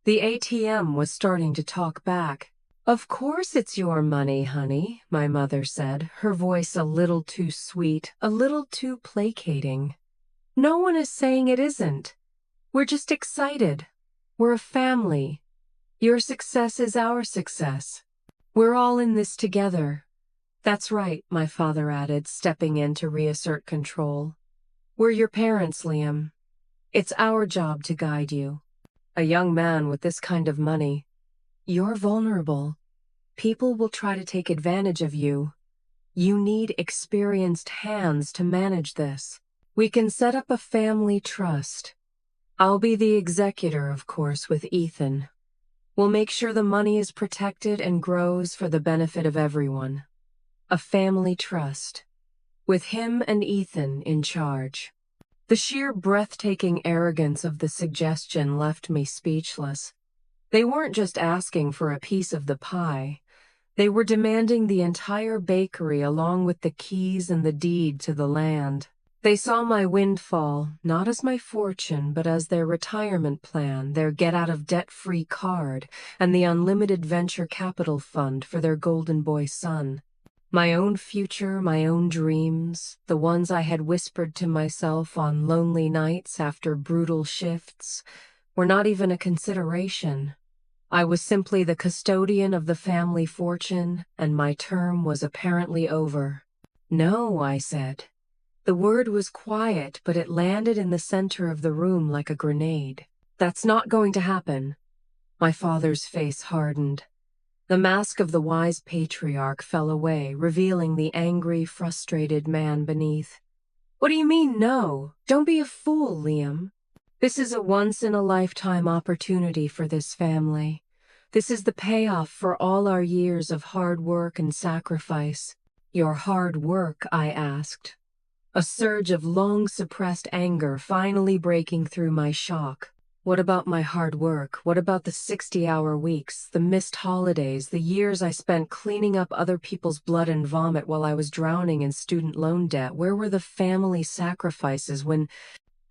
The ATM was starting to talk back. "Of course it's your money, honey," my mother said, her voice a little too sweet, a little too placating. "No one is saying it isn't. We're just excited. We're a family. Your success is our success. We're all in this together." "That's right," my father added, stepping in to reassert control. "We're your parents, Liam. It's our job to guide you. A young man with this kind of money. You're vulnerable. People will try to take advantage of you. You need experienced hands to manage this. We can set up a family trust. I'll be the executor, of course, with Ethan. We'll make sure the money is protected and grows for the benefit of everyone. A family trust, with him and Ethan in charge." The sheer breathtaking arrogance of the suggestion left me speechless. They weren't just asking for a piece of the pie. They were demanding the entire bakery along with the keys and the deed to the land. They saw my windfall not as my fortune, but as their retirement plan, their get-out-of-debt-free card, and the unlimited venture capital fund for their golden boy son. My own future, my own dreams, the ones I had whispered to myself on lonely nights after brutal shifts, were not even a consideration. I was simply the custodian of the family fortune, and my term was apparently over. "No," I said. The word was quiet, but it landed in the center of the room like a grenade. "That's not going to happen." My father's face hardened. The mask of the wise patriarch fell away, revealing the angry, frustrated man beneath. "What do you mean, no? Don't be a fool, Liam. This is a once-in-a-lifetime opportunity for this family. This is the payoff for all our years of hard work and sacrifice." "Your hard work?" I asked, a surge of long-suppressed anger finally breaking through my shock. What about my hard work? What about the 60-hour weeks, the missed holidays, the years I spent cleaning up other people's blood and vomit while I was drowning in student loan debt? Where were the family sacrifices when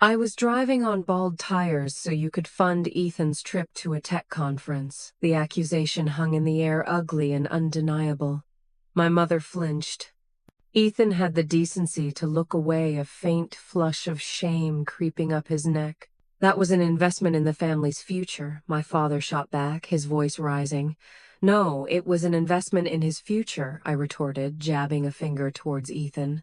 I was driving on bald tires so you could fund Ethan's trip to a tech conference? The accusation hung in the air, ugly and undeniable. My mother flinched. Ethan had the decency to look away, a faint flush of shame creeping up his neck. "That was an investment in the family's future," my father shot back, his voice rising. "No, it was an investment in his future," I retorted, jabbing a finger towards Ethan.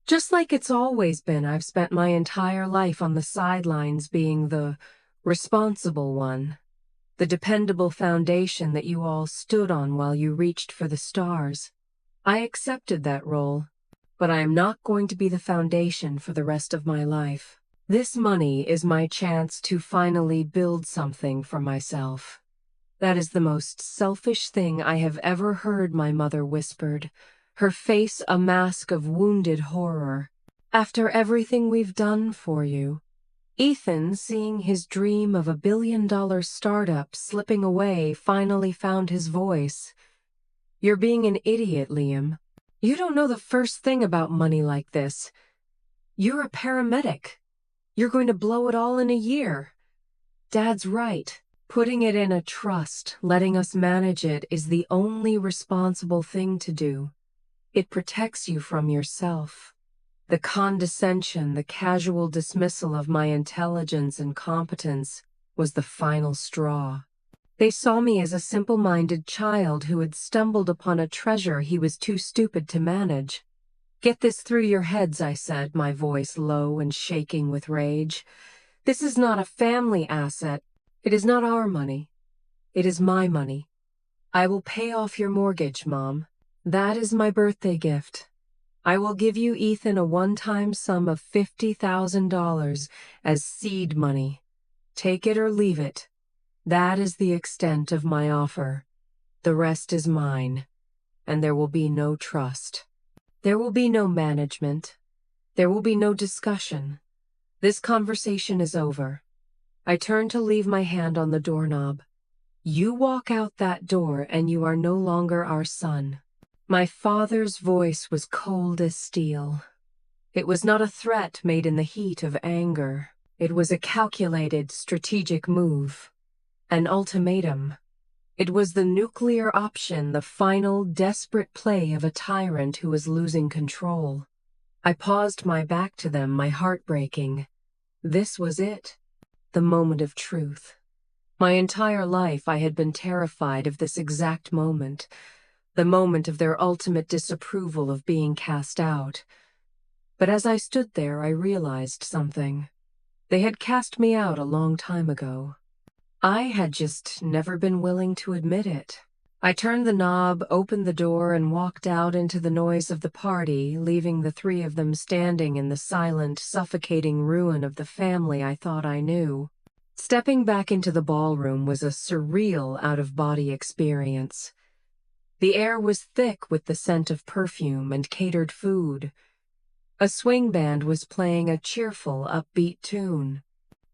"Just like it's always been. I've spent my entire life on the sidelines being the responsible one, the dependable foundation that you all stood on while you reached for the stars. I accepted that role, but I am not going to be the foundation for the rest of my life. This money is my chance to finally build something for myself." "That is the most selfish thing I have ever heard," my mother whispered, her face a mask of wounded horror. "After everything we've done for you." Ethan, seeing his dream of a billion-dollar startup slipping away, finally found his voice. "You're being an idiot, Liam. You don't know the first thing about money like this. You're a paramedic. You're going to blow it all in a year." "Dad's right. Putting it in a trust, letting us manage it, is the only responsible thing to do. It protects you from yourself." The condescension, the casual dismissal of my intelligence and competence was the final straw. They saw me as a simple-minded child who had stumbled upon a treasure he was too stupid to manage. "Get this through your heads," I said, my voice low and shaking with rage. "This is not a family asset. It is not our money. It is my money. I will pay off your mortgage, Mom. That is my birthday gift. I will give you, Ethan, a one-time sum of $50,000 as seed money. Take it or leave it. That is the extent of my offer. The rest is mine, and there will be no trust. There will be no management. There will be no discussion. This conversation is over." I turned to leave my hand on the doorknob. "You walk out that door and you are no longer our son." My father's voice was cold as steel. It was not a threat made in the heat of anger. It was a calculated, strategic move. An ultimatum. It was the nuclear option, the final, desperate play of a tyrant who was losing control. I paused, my back to them, my heart breaking. This was it. The moment of truth. My entire life I had been terrified of this exact moment. The moment of their ultimate disapproval of being cast out. But as I stood there, I realized something. They had cast me out a long time ago. I had just never been willing to admit it. I turned the knob, opened the door, and walked out into the noise of the party, leaving the three of them standing in the silent, suffocating ruin of the family I thought I knew. Stepping back into the ballroom was a surreal, out-of-body experience. The air was thick with the scent of perfume and catered food. A swing band was playing a cheerful, upbeat tune.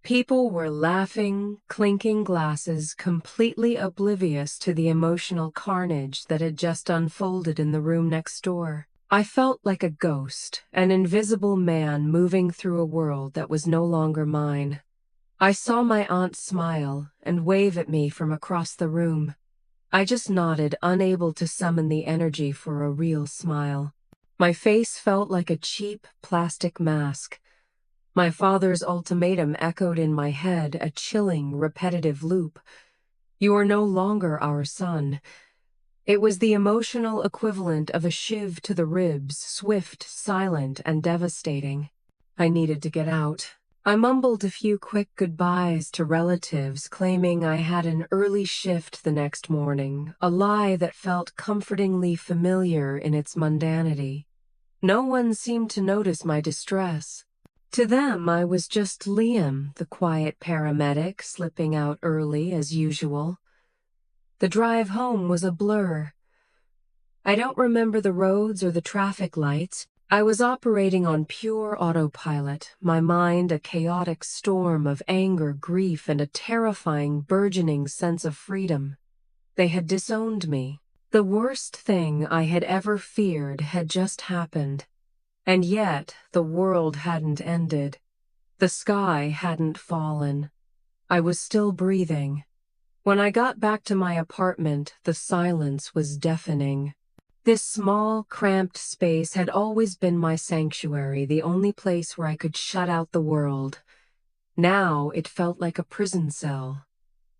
People were laughing, clinking glasses, completely oblivious to the emotional carnage that had just unfolded in the room next door. I felt like a ghost, an invisible man moving through a world that was no longer mine. I saw my aunt smile and wave at me from across the room. I just nodded, unable to summon the energy for a real smile. My face felt like a cheap plastic mask. My father's ultimatum echoed in my head, a chilling, repetitive loop. "You are no longer our son." It was the emotional equivalent of a shiv to the ribs, swift, silent, and devastating. I needed to get out. I mumbled a few quick goodbyes to relatives, claiming I had an early shift the next morning, a lie that felt comfortingly familiar in its mundanity. No one seemed to notice my distress. To them, I was just Liam, the quiet paramedic, slipping out early as usual. The drive home was a blur. I don't remember the roads or the traffic lights. I was operating on pure autopilot, my mind a chaotic storm of anger, grief, and a terrifying, burgeoning sense of freedom. They had disowned me. The worst thing I had ever feared had just happened. And yet, the world hadn't ended. The sky hadn't fallen. I was still breathing. When I got back to my apartment, the silence was deafening. This small, cramped space had always been my sanctuary, the only place where I could shut out the world. Now it felt like a prison cell.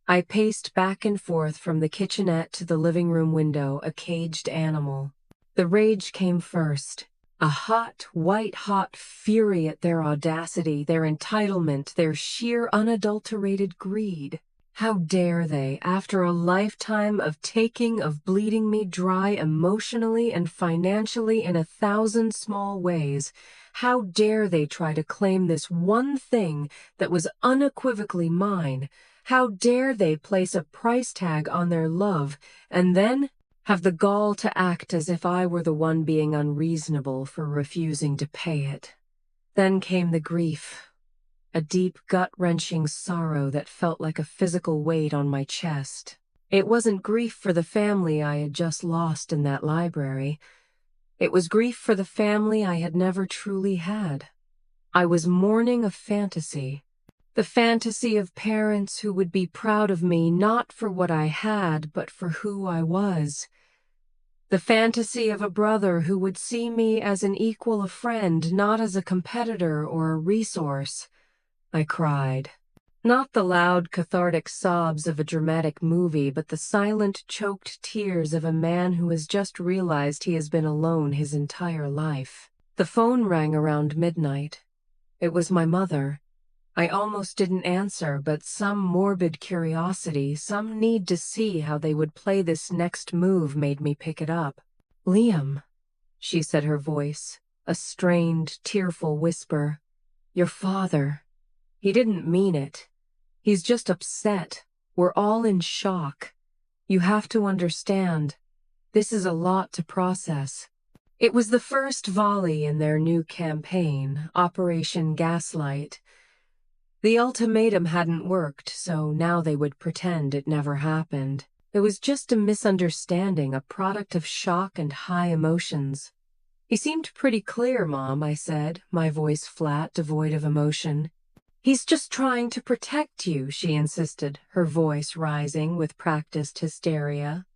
I paced back and forth from the kitchenette to the living room window, a caged animal. The rage came first. A hot, white-hot fury at their audacity, their entitlement, their sheer unadulterated greed. How dare they, after a lifetime of taking, of bleeding me dry emotionally and financially in 1,000 small ways, how dare they try to claim this one thing that was unequivocally mine? How dare they place a price tag on their love and then have the gall to act as if I were the one being unreasonable for refusing to pay it? Then came the grief. A deep, gut-wrenching sorrow that felt like a physical weight on my chest. It wasn't grief for the family I had just lost in that library. It was grief for the family I had never truly had. I was mourning a fantasy. The fantasy of parents who would be proud of me not for what I had, but for who I was. The fantasy of a brother who would see me as an equal, a friend, not as a competitor or a resource. I cried. Not the loud, cathartic sobs of a dramatic movie, but the silent, choked tears of a man who has just realized he has been alone his entire life. The phone rang around midnight. It was my mother. I almost didn't answer, but some morbid curiosity, some need to see how they would play this next move made me pick it up. "Liam," she said, her voice, a strained, tearful whisper. "Your father. He didn't mean it. He's just upset. We're all in shock. You have to understand. This is a lot to process." It was the first volley in their new campaign, Operation Gaslight. The ultimatum hadn't worked, so now they would pretend it never happened. It was just a misunderstanding, a product of shock and high emotions. "He seemed pretty clear, Mom," I said, my voice flat, devoid of emotion. "He's just trying to protect you," she insisted, her voice rising with practiced hysteria.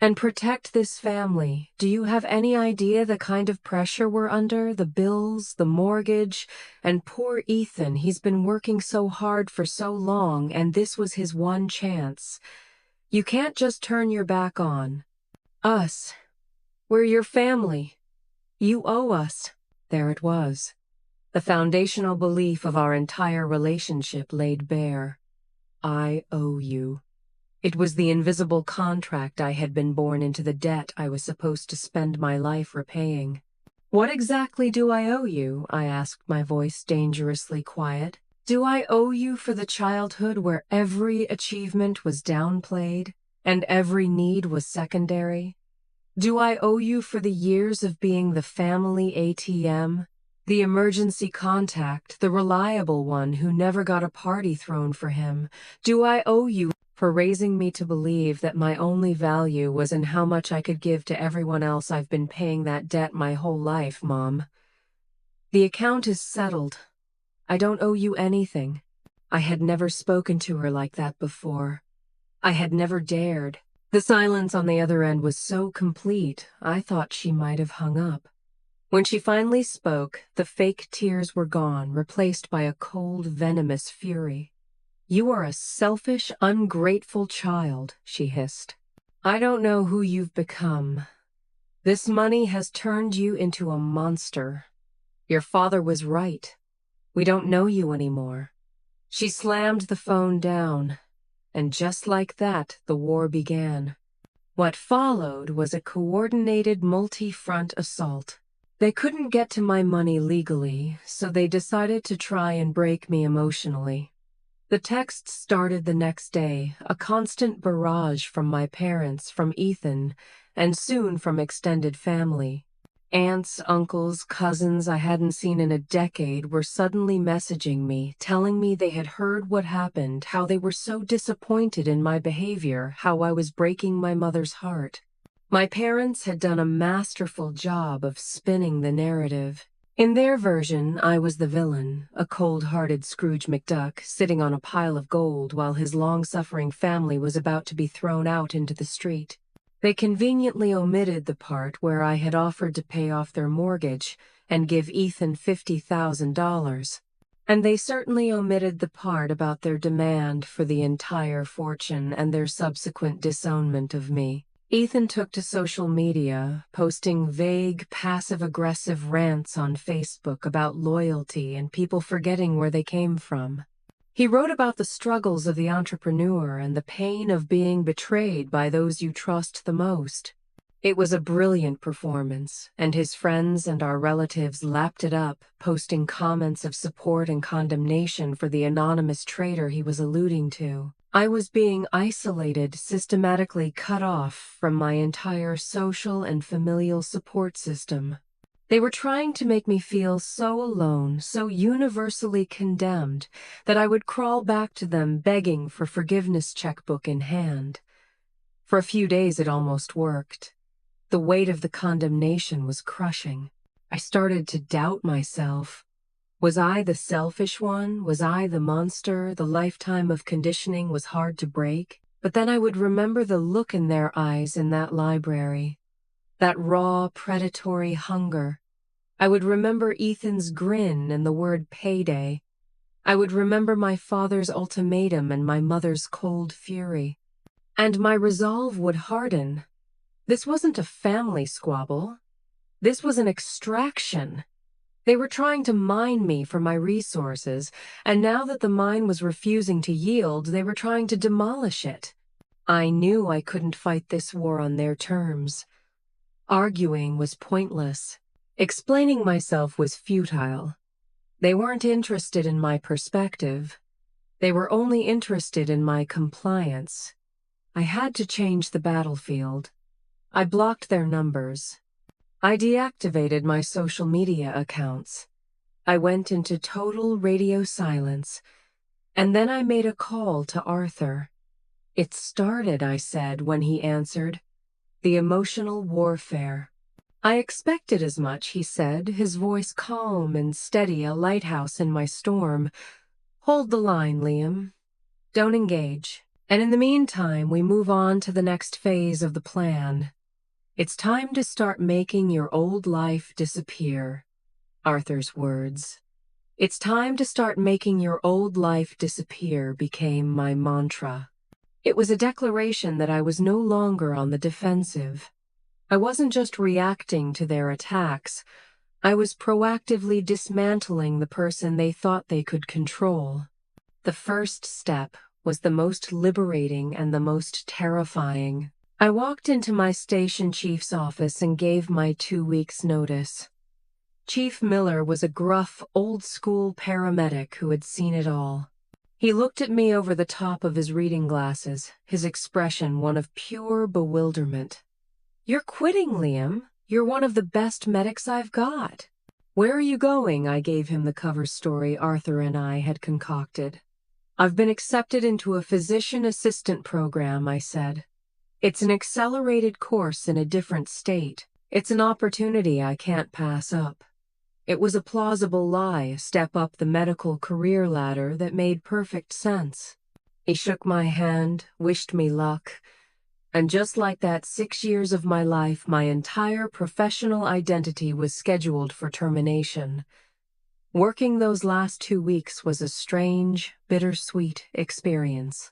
"And protect this family. Do you have any idea the kind of pressure we're under? The bills, the mortgage, and poor Ethan, he's been working so hard for so long, and this was his one chance. You can't just turn your back on us. We're your family. You owe us." There it was. The foundational belief of our entire relationship laid bare. I owe you. It was the invisible contract I had been born into, the debt I was supposed to spend my life repaying. "What exactly do I owe you?" I asked, my voice dangerously quiet. "Do I owe you for the childhood where every achievement was downplayed and every need was secondary? Do I owe you for the years of being the family ATM, the emergency contact, the reliable one who never got a party thrown for him? Do I owe you for raising me to believe that my only value was in how much I could give to everyone else? I've been paying that debt my whole life, Mom. The account is settled. I don't owe you anything." I had never spoken to her like that before. I had never dared. The silence on the other end was so complete, I thought she might have hung up. When she finally spoke, the fake tears were gone, replaced by a cold, venomous fury. "You are a selfish, ungrateful child," she hissed. "I don't know who you've become. This money has turned you into a monster. Your father was right. We don't know you anymore." She slammed the phone down, and just like that, the war began. What followed was a coordinated multi-front assault. They couldn't get to my money legally, so they decided to try and break me emotionally. The texts started the next day, a constant barrage from my parents, from Ethan, and soon from extended family. Aunts, uncles, cousins I hadn't seen in a decade were suddenly messaging me, telling me they had heard what happened, how they were so disappointed in my behavior, how I was breaking my mother's heart. My parents had done a masterful job of spinning the narrative. In their version, I was the villain, a cold-hearted Scrooge McDuck sitting on a pile of gold while his long-suffering family was about to be thrown out into the street. They conveniently omitted the part where I had offered to pay off their mortgage and give Ethan $50,000. And they certainly omitted the part about their demand for the entire fortune and their subsequent disownment of me. Ethan took to social media, posting vague, passive-aggressive rants on Facebook about loyalty and people forgetting where they came from. He wrote about the struggles of the entrepreneur and the pain of being betrayed by those you trust the most. It was a brilliant performance, and his friends and our relatives lapped it up, posting comments of support and condemnation for the anonymous traitor he was alluding to. I was being isolated, systematically cut off from my entire social and familial support system. They were trying to make me feel so alone, so universally condemned, that I would crawl back to them begging for forgiveness, checkbook in hand. For a few days it almost worked. The weight of the condemnation was crushing. I started to doubt myself. Was I the selfish one? Was I the monster? The lifetime of conditioning was hard to break. But then I would remember the look in their eyes in that library. that raw, predatory hunger. I would remember Ethan's grin and the word payday. I would remember my father's ultimatum and my mother's cold fury. And my resolve would harden. This wasn't a family squabble. This was an extraction. They were trying to mine me for my resources, and now that the mine was refusing to yield, they were trying to demolish it. I knew I couldn't fight this war on their terms. Arguing was pointless. Explaining myself was futile. They weren't interested in my perspective. They were only interested in my compliance. I had to change the battlefield. I blocked their numbers. I deactivated my social media accounts. I went into total radio silence, and then I made a call to Arthur. "It started," I said when he answered. "The emotional warfare." "I expected as much," he said, his voice calm and steady, a lighthouse in my storm. "Hold the line, Liam. Don't engage. And in the meantime, we move on to the next phase of the plan. It's time to start making your old life disappear." Arthur's words. "It's time to start making your old life disappear" became my mantra. It was a declaration that I was no longer on the defensive. I wasn't just reacting to their attacks. I was proactively dismantling the person they thought they could control. The first step was the most liberating and the most terrifying. I walked into my station chief's office and gave my 2 weeks' notice. Chief Miller was a gruff, old-school paramedic who had seen it all. He looked at me over the top of his reading glasses, his expression one of pure bewilderment. "You're quitting, Liam. You're one of the best medics I've got." "Where are you going?" I gave him the cover story Arthur and I had concocted. "I've been accepted into a physician assistant program," I said. "It's an accelerated course in a different state. It's an opportunity I can't pass up." It was a plausible lie, a step up the medical career ladder that made perfect sense. He shook my hand, wished me luck, and just like that, 6 years of my life, my entire professional identity was scheduled for termination. Working those last 2 weeks was a strange, bittersweet experience.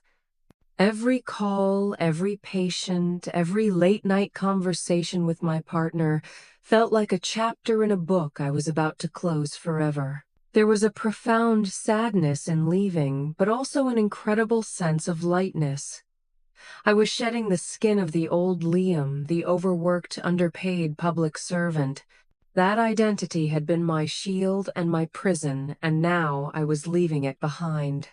Every call, every patient, every late-night conversation with my partner felt like a chapter in a book I was about to close forever. There was a profound sadness in leaving, but also an incredible sense of lightness. I was shedding the skin of the old Liam, the overworked, underpaid public servant. That identity had been my shield and my prison, and now I was leaving it behind.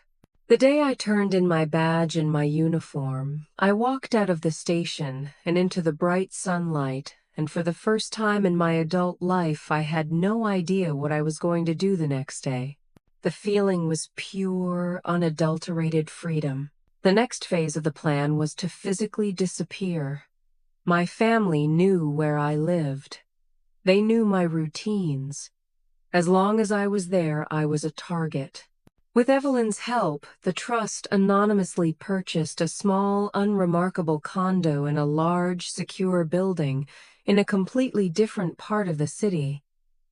The day I turned in my badge and my uniform, I walked out of the station and into the bright sunlight, and for the first time in my adult life, I had no idea what I was going to do the next day. The feeling was pure, unadulterated freedom. The next phase of the plan was to physically disappear. My family knew where I lived. They knew my routines. As long as I was there, I was a target. With Evelyn's help, the trust anonymously purchased a small, unremarkable condo in a large, secure building in a completely different part of the city.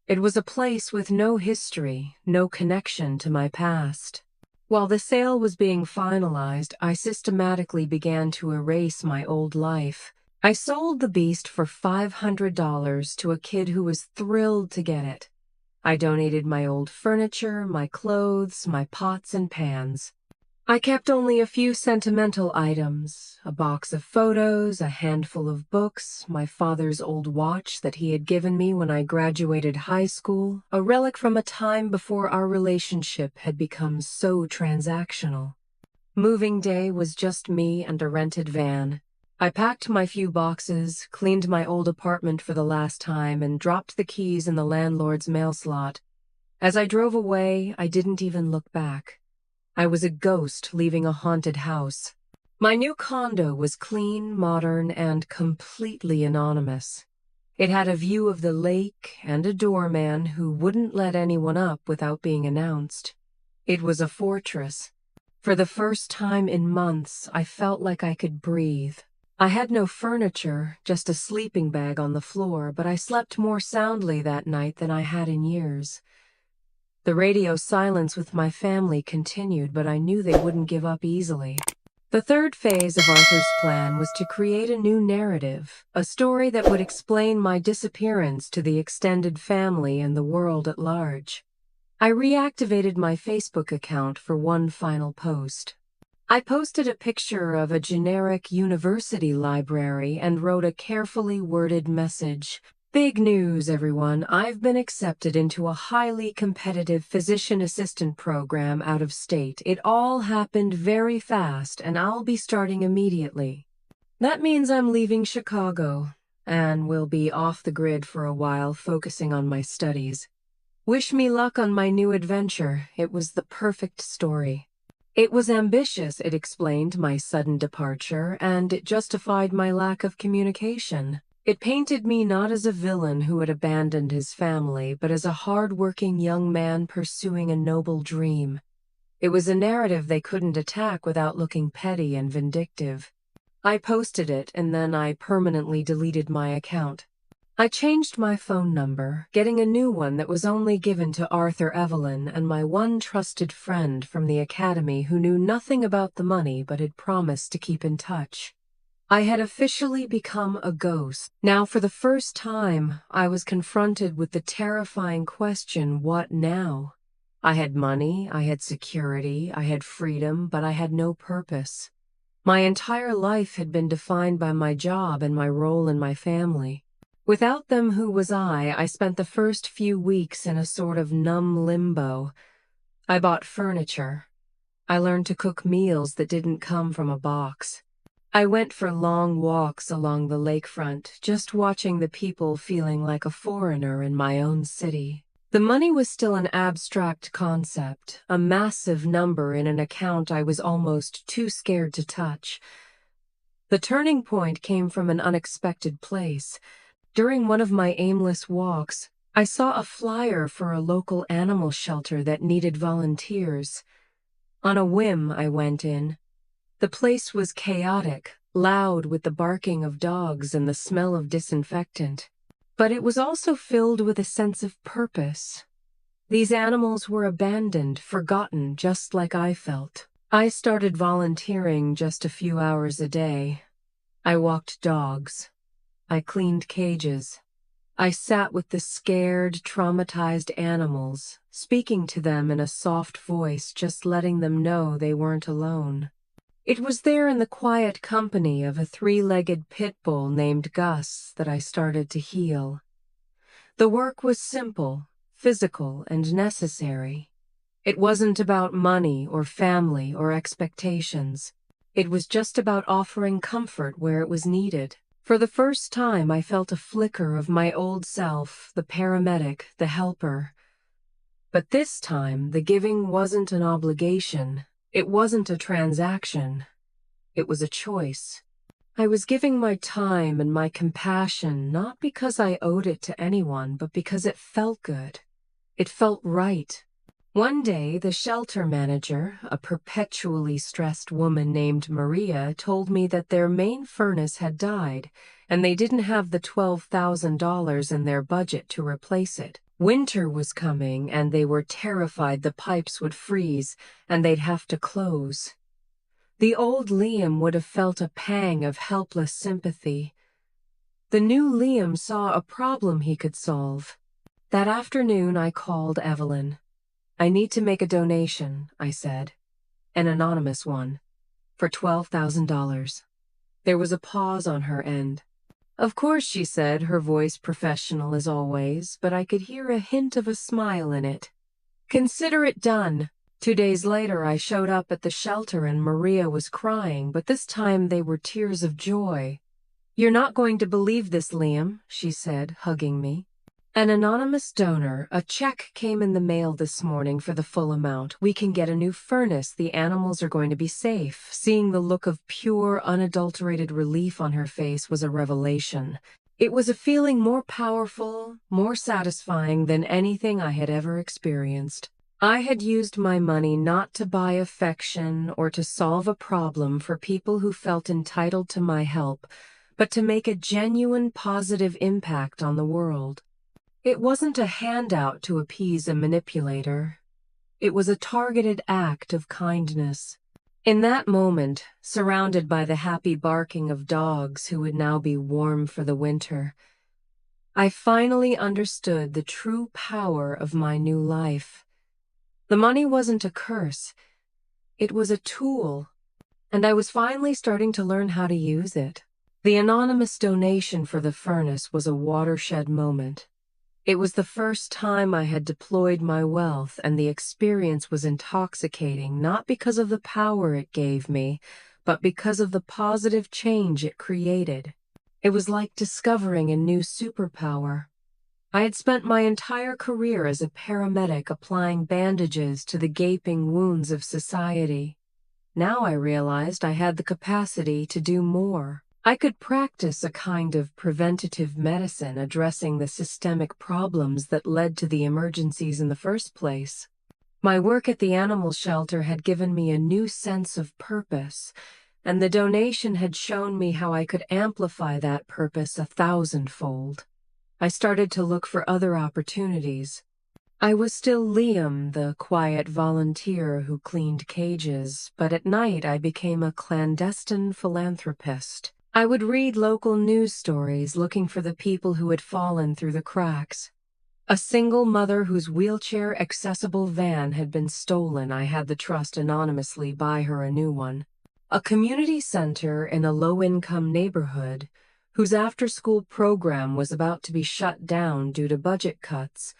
It was a place with no history, no connection to my past. While the sale was being finalized, I systematically began to erase my old life. I sold the beast for $500 to a kid who was thrilled to get it. I donated my old furniture, my clothes, my pots and pans. I kept only a few sentimental items, a box of photos, a handful of books, my father's old watch that he had given me when I graduated high school, a relic from a time before our relationship had become so transactional. Moving day was just me and a rented van. I packed my few boxes, cleaned my old apartment for the last time, and dropped the keys in the landlord's mail slot. As I drove away, I didn't even look back. I was a ghost leaving a haunted house. My new condo was clean, modern, and completely anonymous. It had a view of the lake and a doorman who wouldn't let anyone up without being announced. It was a fortress. For the first time in months, I felt like I could breathe. I had no furniture, just a sleeping bag on the floor, but I slept more soundly that night than I had in years. The radio silence with my family continued, but I knew they wouldn't give up easily. The third phase of Arthur's plan was to create a new narrative, a story that would explain my disappearance to the extended family and the world at large. I reactivated my Facebook account for one final post. I posted a picture of a generic university library and wrote a carefully worded message. Big news, everyone. I've been accepted into a highly competitive physician assistant program out of state. It all happened very fast, and I'll be starting immediately. That means I'm leaving Chicago and will be off the grid for a while, focusing on my studies. Wish me luck on my new adventure. It was the perfect story. It was ambitious, it explained my sudden departure, and it justified my lack of communication. It painted me not as a villain who had abandoned his family, but as a hard-working young man pursuing a noble dream. It was a narrative they couldn't attack without looking petty and vindictive. I posted it, and then I permanently deleted my account. I changed my phone number, getting a new one that was only given to Arthur Evelyn and my one trusted friend from the academy who knew nothing about the money but had promised to keep in touch. I had officially become a ghost. Now, for the first time, I was confronted with the terrifying question, what now? I had money, I had security, I had freedom, but I had no purpose. My entire life had been defined by my job and my role in my family. Without them, who was I? I spent the first few weeks in a sort of numb limbo. I bought furniture. I learned to cook meals that didn't come from a box. I went for long walks along the lakefront, just watching the people, feeling like a foreigner in my own city. The money was still an abstract concept, a massive number in an account I was almost too scared to touch. The turning point came from an unexpected place. During one of my aimless walks, I saw a flyer for a local animal shelter that needed volunteers. On a whim, I went in. The place was chaotic, loud with the barking of dogs and the smell of disinfectant. But it was also filled with a sense of purpose. These animals were abandoned, forgotten, just like I felt. I started volunteering just a few hours a day. I walked dogs. I cleaned cages. I sat with the scared, traumatized animals, speaking to them in a soft voice, just letting them know they weren't alone. It was there in the quiet company of a three-legged pit bull named Gus that I started to heal. The work was simple, physical, and necessary. It wasn't about money or family or expectations. It was just about offering comfort where it was needed. For the first time, I felt a flicker of my old self, the paramedic, the helper. But this time, the giving wasn't an obligation. It wasn't a transaction. It was a choice. I was giving my time and my compassion not because I owed it to anyone, but because it felt good. It felt right. One day, the shelter manager, a perpetually stressed woman named Maria, told me that their main furnace had died, and they didn't have the $12,000 in their budget to replace it. Winter was coming, and they were terrified the pipes would freeze, and they'd have to close. The old Liam would have felt a pang of helpless sympathy. The new Liam saw a problem he could solve. That afternoon, I called Evelyn. I need to make a donation, I said. An anonymous one. For $12,000. There was a pause on her end. Of course, she said, her voice professional as always, but I could hear a hint of a smile in it. Consider it done. 2 days later, I showed up at the shelter and Maria was crying, but this time they were tears of joy. You're not going to believe this, Liam, she said, hugging me. An anonymous donor, a check came in the mail this morning for the full amount. We can get a new furnace. The animals are going to be safe. Seeing the look of pure, unadulterated relief on her face was a revelation. It was a feeling more powerful, more satisfying than anything I had ever experienced. I had used my money not to buy affection or to solve a problem for people who felt entitled to my help, but to make a genuine positive impact on the world. It wasn't a handout to appease a manipulator. It was a targeted act of kindness. In that moment, surrounded by the happy barking of dogs who would now be warm for the winter, I finally understood the true power of my new life. The money wasn't a curse. It was a tool, and I was finally starting to learn how to use it. The anonymous donation for the furnace was a watershed moment. It was the first time I had deployed my wealth, and the experience was intoxicating, not because of the power it gave me, but because of the positive change it created. It was like discovering a new superpower. I had spent my entire career as a paramedic applying bandages to the gaping wounds of society. Now I realized I had the capacity to do more. I could practice a kind of preventative medicine addressing the systemic problems that led to the emergencies in the first place. My work at the animal shelter had given me a new sense of purpose, and the donation had shown me how I could amplify that purpose 1,000-fold. I started to look for other opportunities. I was still Liam, the quiet volunteer who cleaned cages, but at night I became a clandestine philanthropist. I would read local news stories looking for the people who had fallen through the cracks. A single mother whose wheelchair-accessible van had been stolen. I had the trust anonymously buy her a new one. A community center in a low-income neighborhood whose after-school program was about to be shut down due to budget cuts.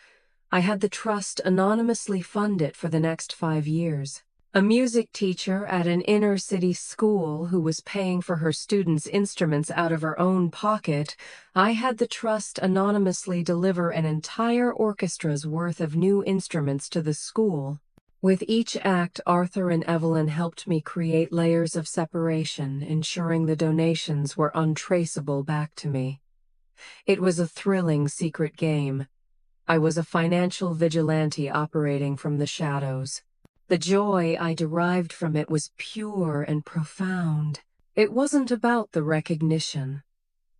I had the trust anonymously fund it for the next 5 years. A music teacher at an inner-city school who was paying for her students' instruments out of her own pocket. I had the trust anonymously deliver an entire orchestra's worth of new instruments to the school. With each act, Arthur and Evelyn helped me create layers of separation, ensuring the donations were untraceable back to me. It was a thrilling secret game. I was a financial vigilante operating from the shadows. The joy I derived from it was pure and profound. It wasn't about the recognition.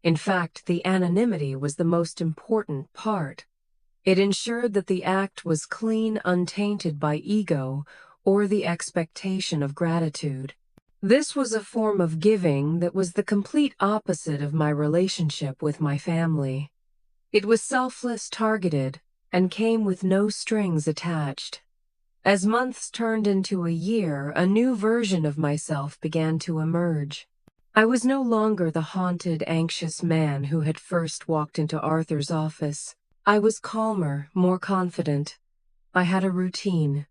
In fact, the anonymity was the most important part. It ensured that the act was clean, untainted by ego or the expectation of gratitude. This was a form of giving that was the complete opposite of my relationship with my family. It was selfless, targeted, and came with no strings attached. As months turned into a year, a new version of myself began to emerge. I was no longer the haunted, anxious man who had first walked into Arthur's office. I was calmer, more confident. I had a routine.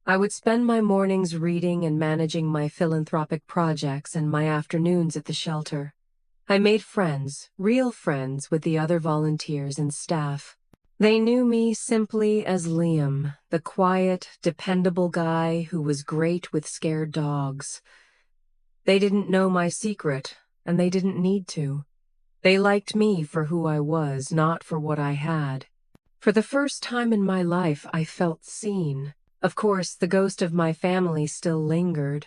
I would spend my mornings reading and managing my philanthropic projects and my afternoons at the shelter. I made friends, real friends, with the other volunteers and staff. They knew me simply as Liam, the quiet, dependable guy who was great with scared dogs. They didn't know my secret, and they didn't need to. They liked me for who I was, not for what I had. For the first time in my life, I felt seen. Of course, the ghost of my family still lingered.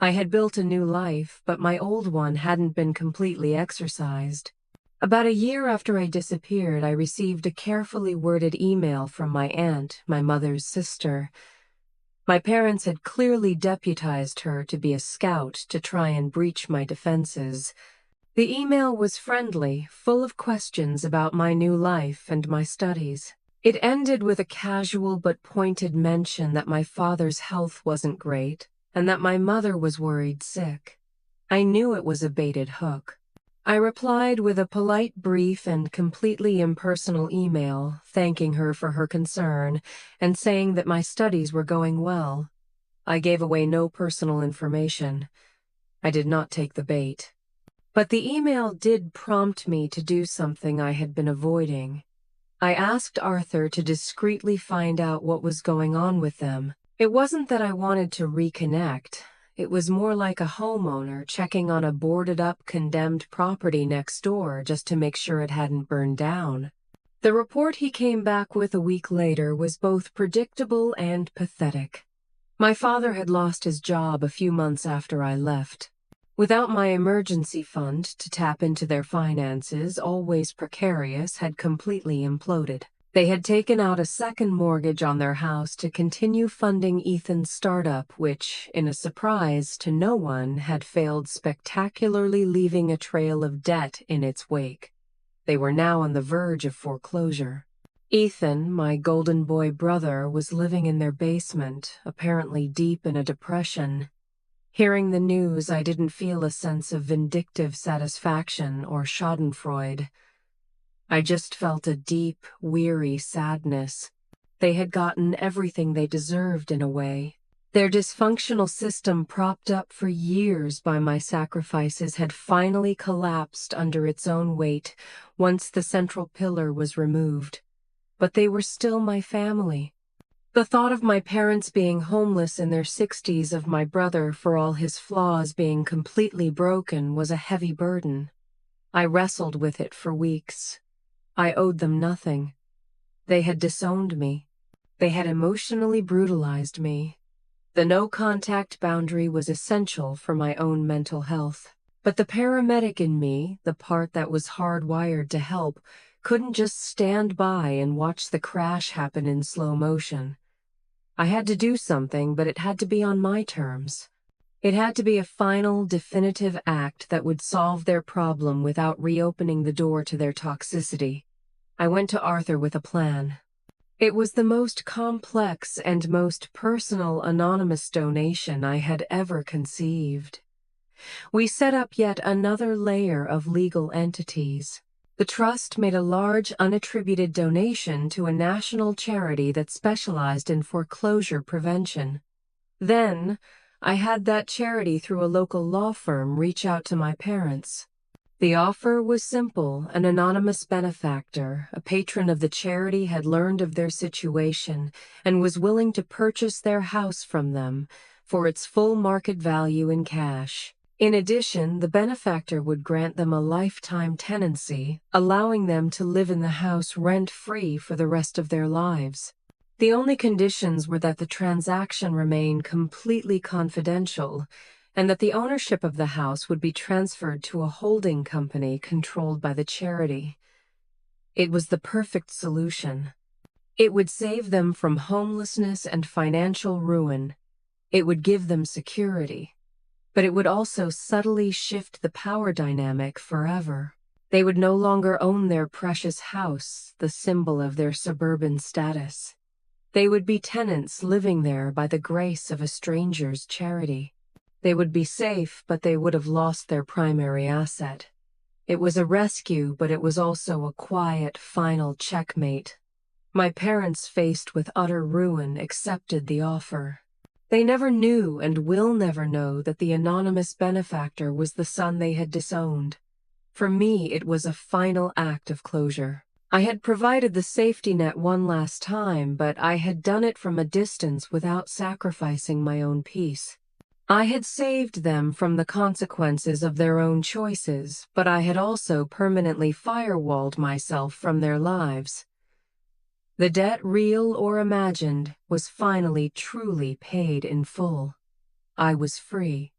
I had built a new life, but my old one hadn't been completely exorcised. About a year after I disappeared, I received a carefully worded email from my aunt, my mother's sister. My parents had clearly deputized her to be a scout to try and breach my defenses. The email was friendly, full of questions about my new life and my studies. It ended with a casual but pointed mention that my father's health wasn't great and that my mother was worried sick. I knew it was a baited hook. I replied with a polite, brief, and completely impersonal email, thanking her for her concern and saying that my studies were going well. I gave away no personal information. I did not take the bait. But the email did prompt me to do something I had been avoiding. I asked Arthur to discreetly find out what was going on with them. It wasn't that I wanted to reconnect. It was more like a homeowner checking on a boarded-up, condemned property next door just to make sure it hadn't burned down. The report he came back with a week later was both predictable and pathetic. My father had lost his job a few months after I left. Without my emergency fund to tap into their finances, always precarious, had completely imploded. They had taken out a second mortgage on their house to continue funding Ethan's startup, which, in a surprise to no one, had failed spectacularly, leaving a trail of debt in its wake. They were now on the verge of foreclosure. Ethan, my golden boy brother, was living in their basement, apparently deep in a depression. Hearing the news, I didn't feel a sense of vindictive satisfaction or schadenfreude. I just felt a deep, weary sadness. They had gotten everything they deserved in a way. Their dysfunctional system, propped up for years by my sacrifices, had finally collapsed under its own weight once the central pillar was removed. But they were still my family. The thought of my parents being homeless in their 60s, of my brother, for all his flaws, being completely broken, was a heavy burden. I wrestled with it for weeks. I owed them nothing. They had disowned me. They had emotionally brutalized me. The no-contact boundary was essential for my own mental health. But the paramedic in me, the part that was hardwired to help, couldn't just stand by and watch the crash happen in slow motion. I had to do something, but it had to be on my terms. It had to be a final, definitive act that would solve their problem without reopening the door to their toxicity. I went to Arthur with a plan. It was the most complex and most personal anonymous donation I had ever conceived. We set up yet another layer of legal entities. The trust made a large unattributed donation to a national charity that specialized in foreclosure prevention. Then, I had that charity, through a local law firm, reach out to my parents. The offer was simple. An anonymous benefactor, a patron of the charity, had learned of their situation and was willing to purchase their house from them for its full market value in cash. In addition, the benefactor would grant them a lifetime tenancy, allowing them to live in the house rent-free for the rest of their lives. The only conditions were that the transaction remain completely confidential, and that the ownership of the house would be transferred to a holding company controlled by the charity. It was the perfect solution. It would save them from homelessness and financial ruin. It would give them security. But it would also subtly shift the power dynamic forever. They would no longer own their precious house, the symbol of their suburban status. They would be tenants living there by the grace of a stranger's charity. They would be safe, but they would have lost their primary asset. It was a rescue, but it was also a quiet, final checkmate. My parents, faced with utter ruin, accepted the offer. They never knew, and will never know, that the anonymous benefactor was the son they had disowned. For me, it was a final act of closure. I had provided the safety net one last time, but I had done it from a distance without sacrificing my own peace. I had saved them from the consequences of their own choices, but I had also permanently firewalled myself from their lives. The debt, real or imagined, was finally truly paid in full. I was free.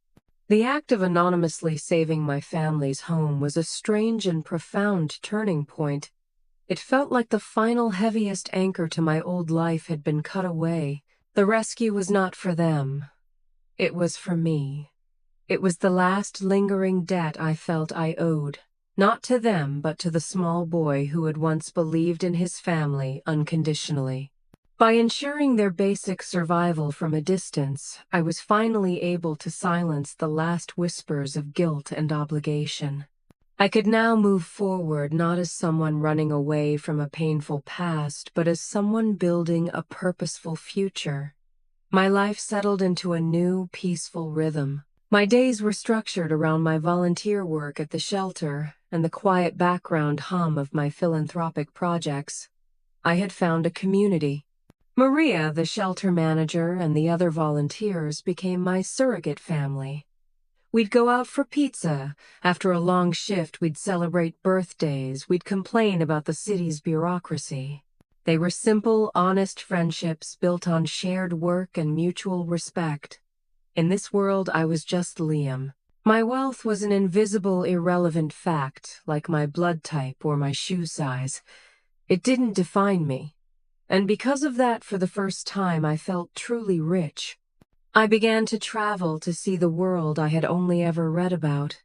The act of anonymously saving my family's home was a strange and profound turning point. It felt like the final, heaviest anchor to my old life had been cut away. The rescue was not for them. It was for me. It was the last lingering debt I felt I owed. Not to them, but to the small boy who had once believed in his family unconditionally. By ensuring their basic survival from a distance, I was finally able to silence the last whispers of guilt and obligation. I could now move forward, not as someone running away from a painful past, but as someone building a purposeful future. My life settled into a new, peaceful rhythm. My days were structured around my volunteer work at the shelter and the quiet background hum of my philanthropic projects. I had found a community. Maria, the shelter manager, and the other volunteers became my surrogate family. We'd go out for pizza. After a long shift, we'd celebrate birthdays. We'd complain about the city's bureaucracy. They were simple, honest friendships built on shared work and mutual respect. In this world, I was just Liam. My wealth was an invisible, irrelevant fact, like my blood type or my shoe size. It didn't define me. And because of that, for the first time, I felt truly rich. I began to travel to see the world I had only ever read about.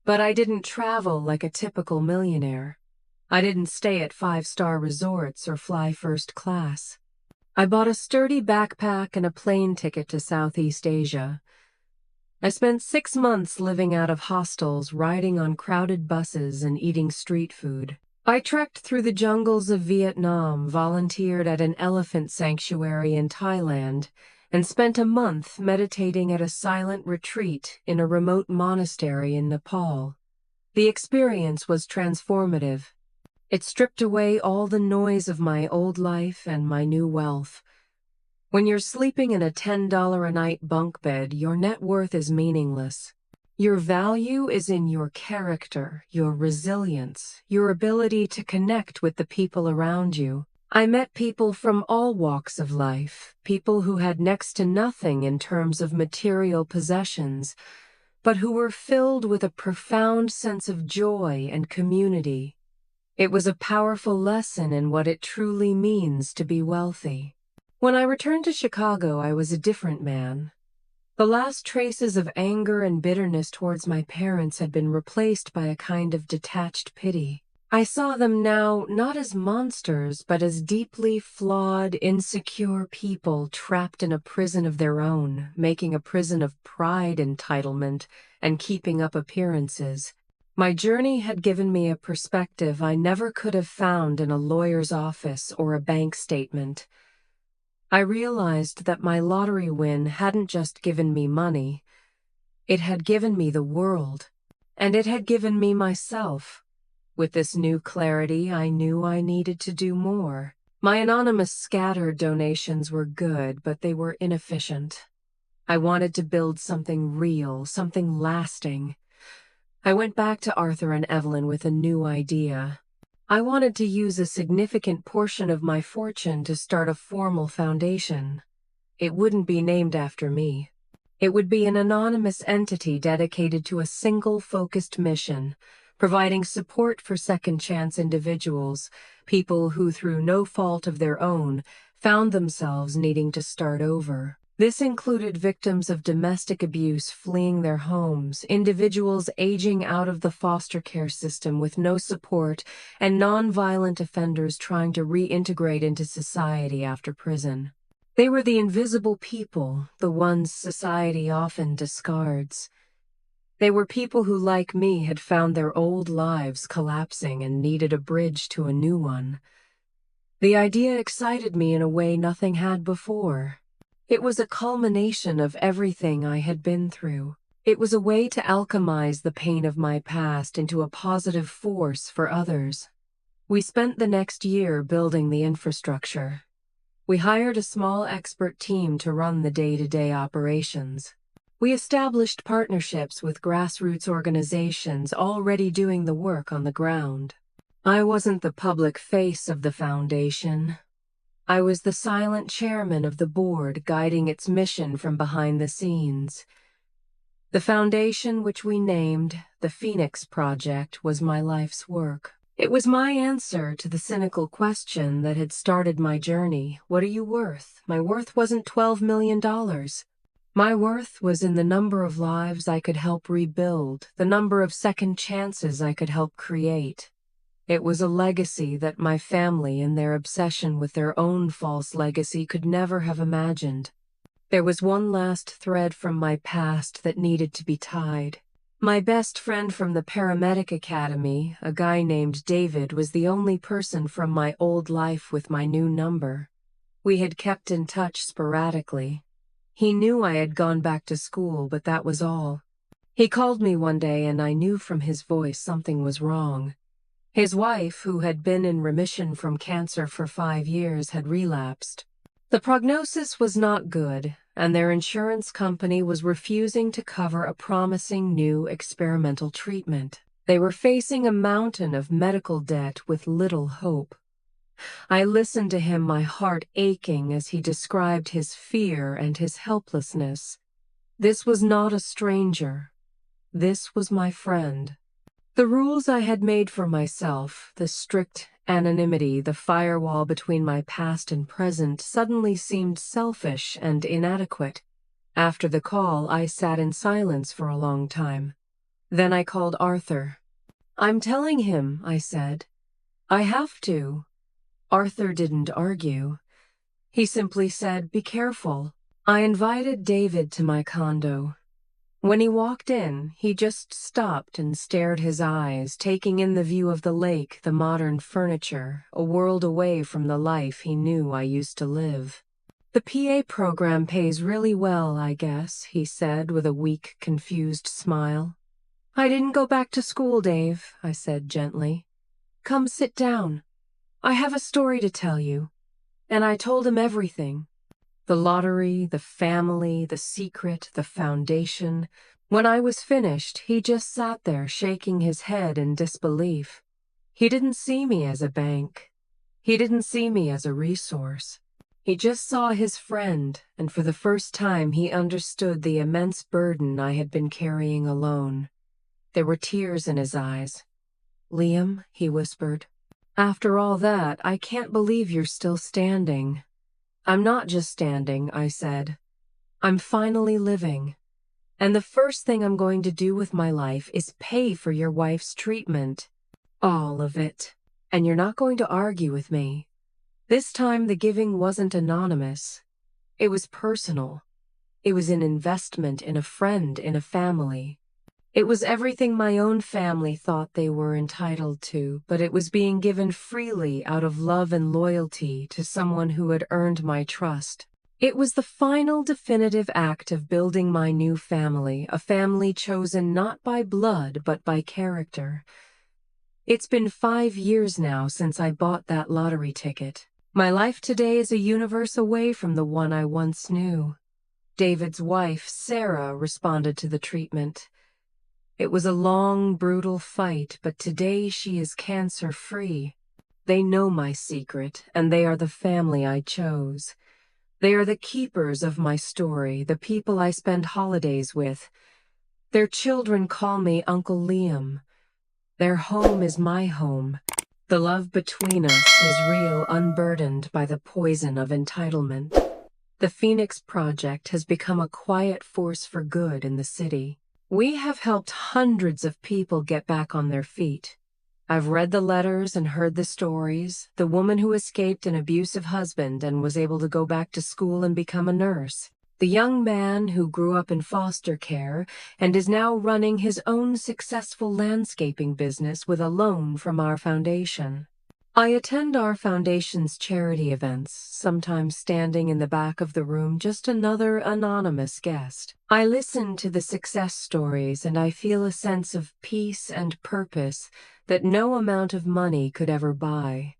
But I didn't travel like a typical millionaire. I didn't stay at five-star resorts or fly first class. I bought a sturdy backpack and a plane ticket to Southeast Asia. I spent 6 months living out of hostels, riding on crowded buses, and eating street food. I trekked through the jungles of Vietnam, volunteered at an elephant sanctuary in Thailand, and spent a month meditating at a silent retreat in a remote monastery in Nepal. The experience was transformative. It stripped away all the noise of my old life and my new wealth. When you're sleeping in a $10 a night bunk bed, your net worth is meaningless. Your value is in your character, your resilience, your ability to connect with the people around you. I met people from all walks of life, people who had next to nothing in terms of material possessions, but who were filled with a profound sense of joy and community. It was a powerful lesson in what it truly means to be wealthy. When I returned to Chicago, I was a different man. The last traces of anger and bitterness towards my parents had been replaced by a kind of detached pity. I saw them now not as monsters, but as deeply flawed, insecure people trapped in a prison of their own, making a prison of pride, entitlement, and keeping up appearances. My journey had given me a perspective I never could have found in a lawyer's office or a bank statement. I realized that my lottery win hadn't just given me money. It had given me the world, and it had given me myself. With this new clarity, I knew I needed to do more. My anonymous scattered donations were good, but they were inefficient. I wanted to build something real, something lasting. I went back to Arthur and Evelyn with a new idea. I wanted to use a significant portion of my fortune to start a formal foundation. It wouldn't be named after me. It would be an anonymous entity dedicated to a single focused mission, providing support for second-chance individuals, people who, through no fault of their own, found themselves needing to start over. This included victims of domestic abuse fleeing their homes, individuals aging out of the foster care system with no support, and non-violent offenders trying to reintegrate into society after prison. They were the invisible people, the ones society often discards. They were people who, like me, had found their old lives collapsing and needed a bridge to a new one. The idea excited me in a way nothing had before. It was a culmination of everything I had been through. It was a way to alchemize the pain of my past into a positive force for others. We spent the next year building the infrastructure. We hired a small expert team to run the day-to-day operations. We established partnerships with grassroots organizations already doing the work on the ground. I wasn't the public face of the foundation. I was the silent chairman of the board, guiding its mission from behind the scenes. The foundation, which we named the Phoenix Project, was my life's work. It was my answer to the cynical question that had started my journey. What are you worth? My worth wasn't $12 million. My worth was in the number of lives I could help rebuild, the number of second chances I could help create. It was a legacy that my family, in their obsession with their own false legacy, could never have imagined. There was one last thread from my past that needed to be tied. My best friend from the paramedic academy, a guy named David, was the only person from my old life with my new number. We had kept in touch sporadically. He knew I had gone back to school, but that was all. He called me one day, and I knew from his voice something was wrong. His wife, who had been in remission from cancer for 5 years, had relapsed. The prognosis was not good, and their insurance company was refusing to cover a promising new experimental treatment. They were facing a mountain of medical debt with little hope. I listened to him, my heart aching as he described his fear and his helplessness. This was not a stranger. This was my friend. The rules I had made for myself, the strict anonymity, the firewall between my past and present, suddenly seemed selfish and inadequate. After the call, I sat in silence for a long time. Then I called Arthur. "I'm telling him," I said. "I have to." Arthur didn't argue. He simply said, "Be careful." I invited David to my condo. When he walked in, he just stopped and stared his eyes, taking in the view of the lake, the modern furniture, a world away from the life he knew I used to live. "The PA program pays really well, I guess," he said with a weak, confused smile. "I didn't go back to school, Dave," I said gently. "Come sit down. I have a story to tell you." And I told him everything. The lottery, the family, the secret, the foundation. When I was finished, he just sat there shaking his head in disbelief. He didn't see me as a bank. He didn't see me as a resource. He just saw his friend, and for the first time he understood the immense burden I had been carrying alone. There were tears in his eyes. "Liam," he whispered, "after all that, I can't believe you're still standing." "I'm not just standing," I said. "I'm finally living. And the first thing I'm going to do with my life is pay for your wife's treatment. All of it. And you're not going to argue with me." This time the giving wasn't anonymous. It was personal. It was an investment in a friend, in a family. It was everything my own family thought they were entitled to, but it was being given freely out of love and loyalty to someone who had earned my trust. It was the final definitive act of building my new family, a family chosen not by blood but by character. It's been 5 years now since I bought that lottery ticket. My life today is a universe away from the one I once knew. David's wife, Sarah, responded to the treatment. It was a long, brutal fight, but today she is cancer-free. They know my secret, and they are the family I chose. They are the keepers of my story, the people I spend holidays with. Their children call me Uncle Liam. Their home is my home. The love between us is real, unburdened by the poison of entitlement. The Phoenix Project has become a quiet force for good in the city. We have helped hundreds of people get back on their feet. I've read the letters and heard the stories. The woman who escaped an abusive husband and was able to go back to school and become a nurse. The young man who grew up in foster care and is now running his own successful landscaping business with a loan from our foundation. I attend our foundation's charity events, sometimes standing in the back of the room, just another anonymous guest. I listen to the success stories and I feel a sense of peace and purpose that no amount of money could ever buy.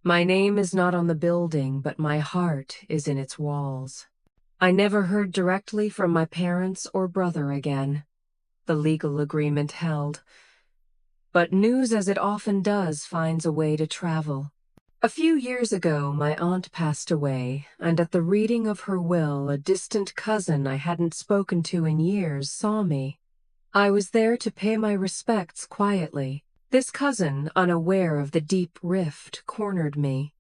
My name is not on the building, but my heart is in its walls. I never heard directly from my parents or brother again. The legal agreement held. But news, as it often does, finds a way to travel. A few years ago, my aunt passed away, and at the reading of her will, a distant cousin I hadn't spoken to in years saw me. I was there to pay my respects quietly. This cousin, unaware of the deep rift, cornered me.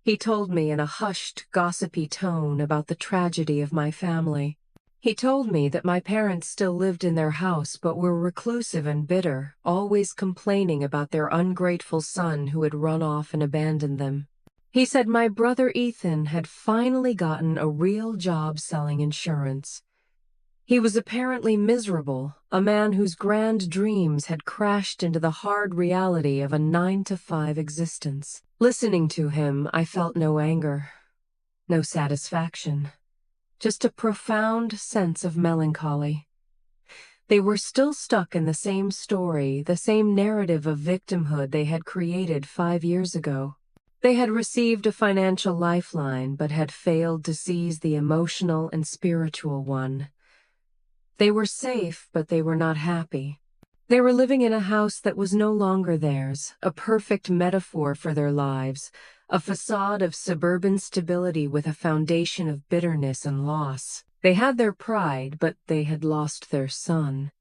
He told me in a hushed, gossipy tone about the tragedy of my family. He told me that my parents still lived in their house but were reclusive and bitter, always complaining about their ungrateful son who had run off and abandoned them. He said my brother Ethan had finally gotten a real job selling insurance. He was apparently miserable, a man whose grand dreams had crashed into the hard reality of a 9-to-5 existence. Listening to him, I felt no anger, no satisfaction. Just a profound sense of melancholy. They were still stuck in the same story, the same narrative of victimhood they had created 5 years ago. They had received a financial lifeline but had failed to seize the emotional and spiritual one. They were safe, but they were not happy. They were living in a house that was no longer theirs, a perfect metaphor for their lives, a facade of suburban stability with a foundation of bitterness and loss. They had their pride, but they had lost their son.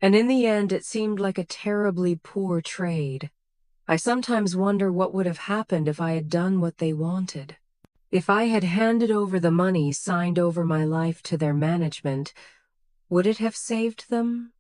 And in the end, it seemed like a terribly poor trade. I sometimes wonder what would have happened if I had done what they wanted. If I had handed over the money, signed over my life to their management, would it have saved them?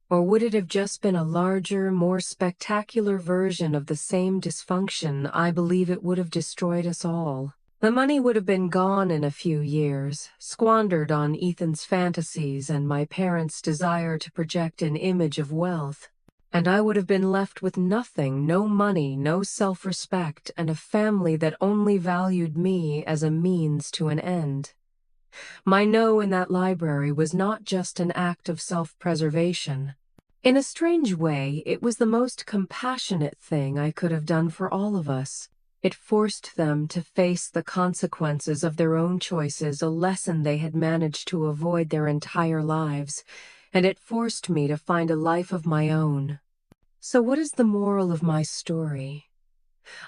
Or would it have just been a larger, more spectacular version of the same dysfunction? I believe it would have destroyed us all. The money would have been gone in a few years, squandered on Ethan's fantasies and my parents' desire to project an image of wealth. And I would have been left with nothing, no money, no self-respect, and a family that only valued me as a means to an end. My no in that library was not just an act of self-preservation. In a strange way, it was the most compassionate thing I could have done for all of us. It forced them to face the consequences of their own choices, a lesson they had managed to avoid their entire lives, and it forced me to find a life of my own. So what is the moral of my story?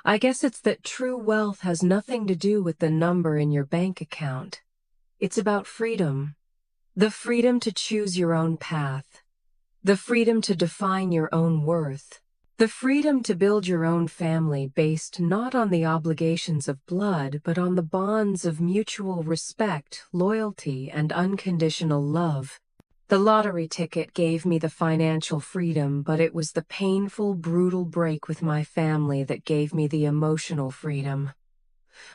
I guess it's that true wealth has nothing to do with the number in your bank account. It's about freedom. The freedom to choose your own path. The freedom to define your own worth. The freedom to build your own family based not on the obligations of blood, but on the bonds of mutual respect, loyalty, and unconditional love. The lottery ticket gave me the financial freedom, but it was the painful, brutal break with my family that gave me the emotional freedom.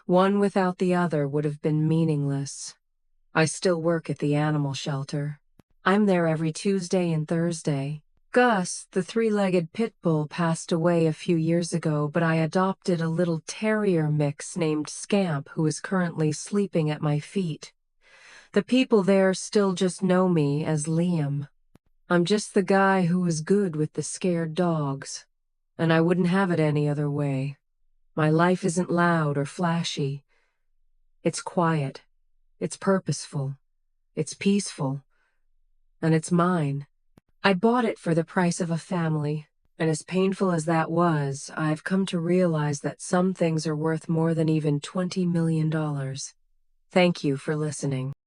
One without the other would have been meaningless. I still work at the animal shelter. I'm there every Tuesday and Thursday. Gus, the three-legged pit bull, passed away a few years ago, but I adopted a little terrier mix named Scamp who is currently sleeping at my feet. The people there still just know me as Liam. I'm just the guy who was good with the scared dogs, and I wouldn't have it any other way. My life isn't loud or flashy. It's quiet. It's purposeful. It's peaceful. And it's mine. I bought it for the price of a family, and as painful as that was, I've come to realize that some things are worth more than even $20 million. Thank you for listening.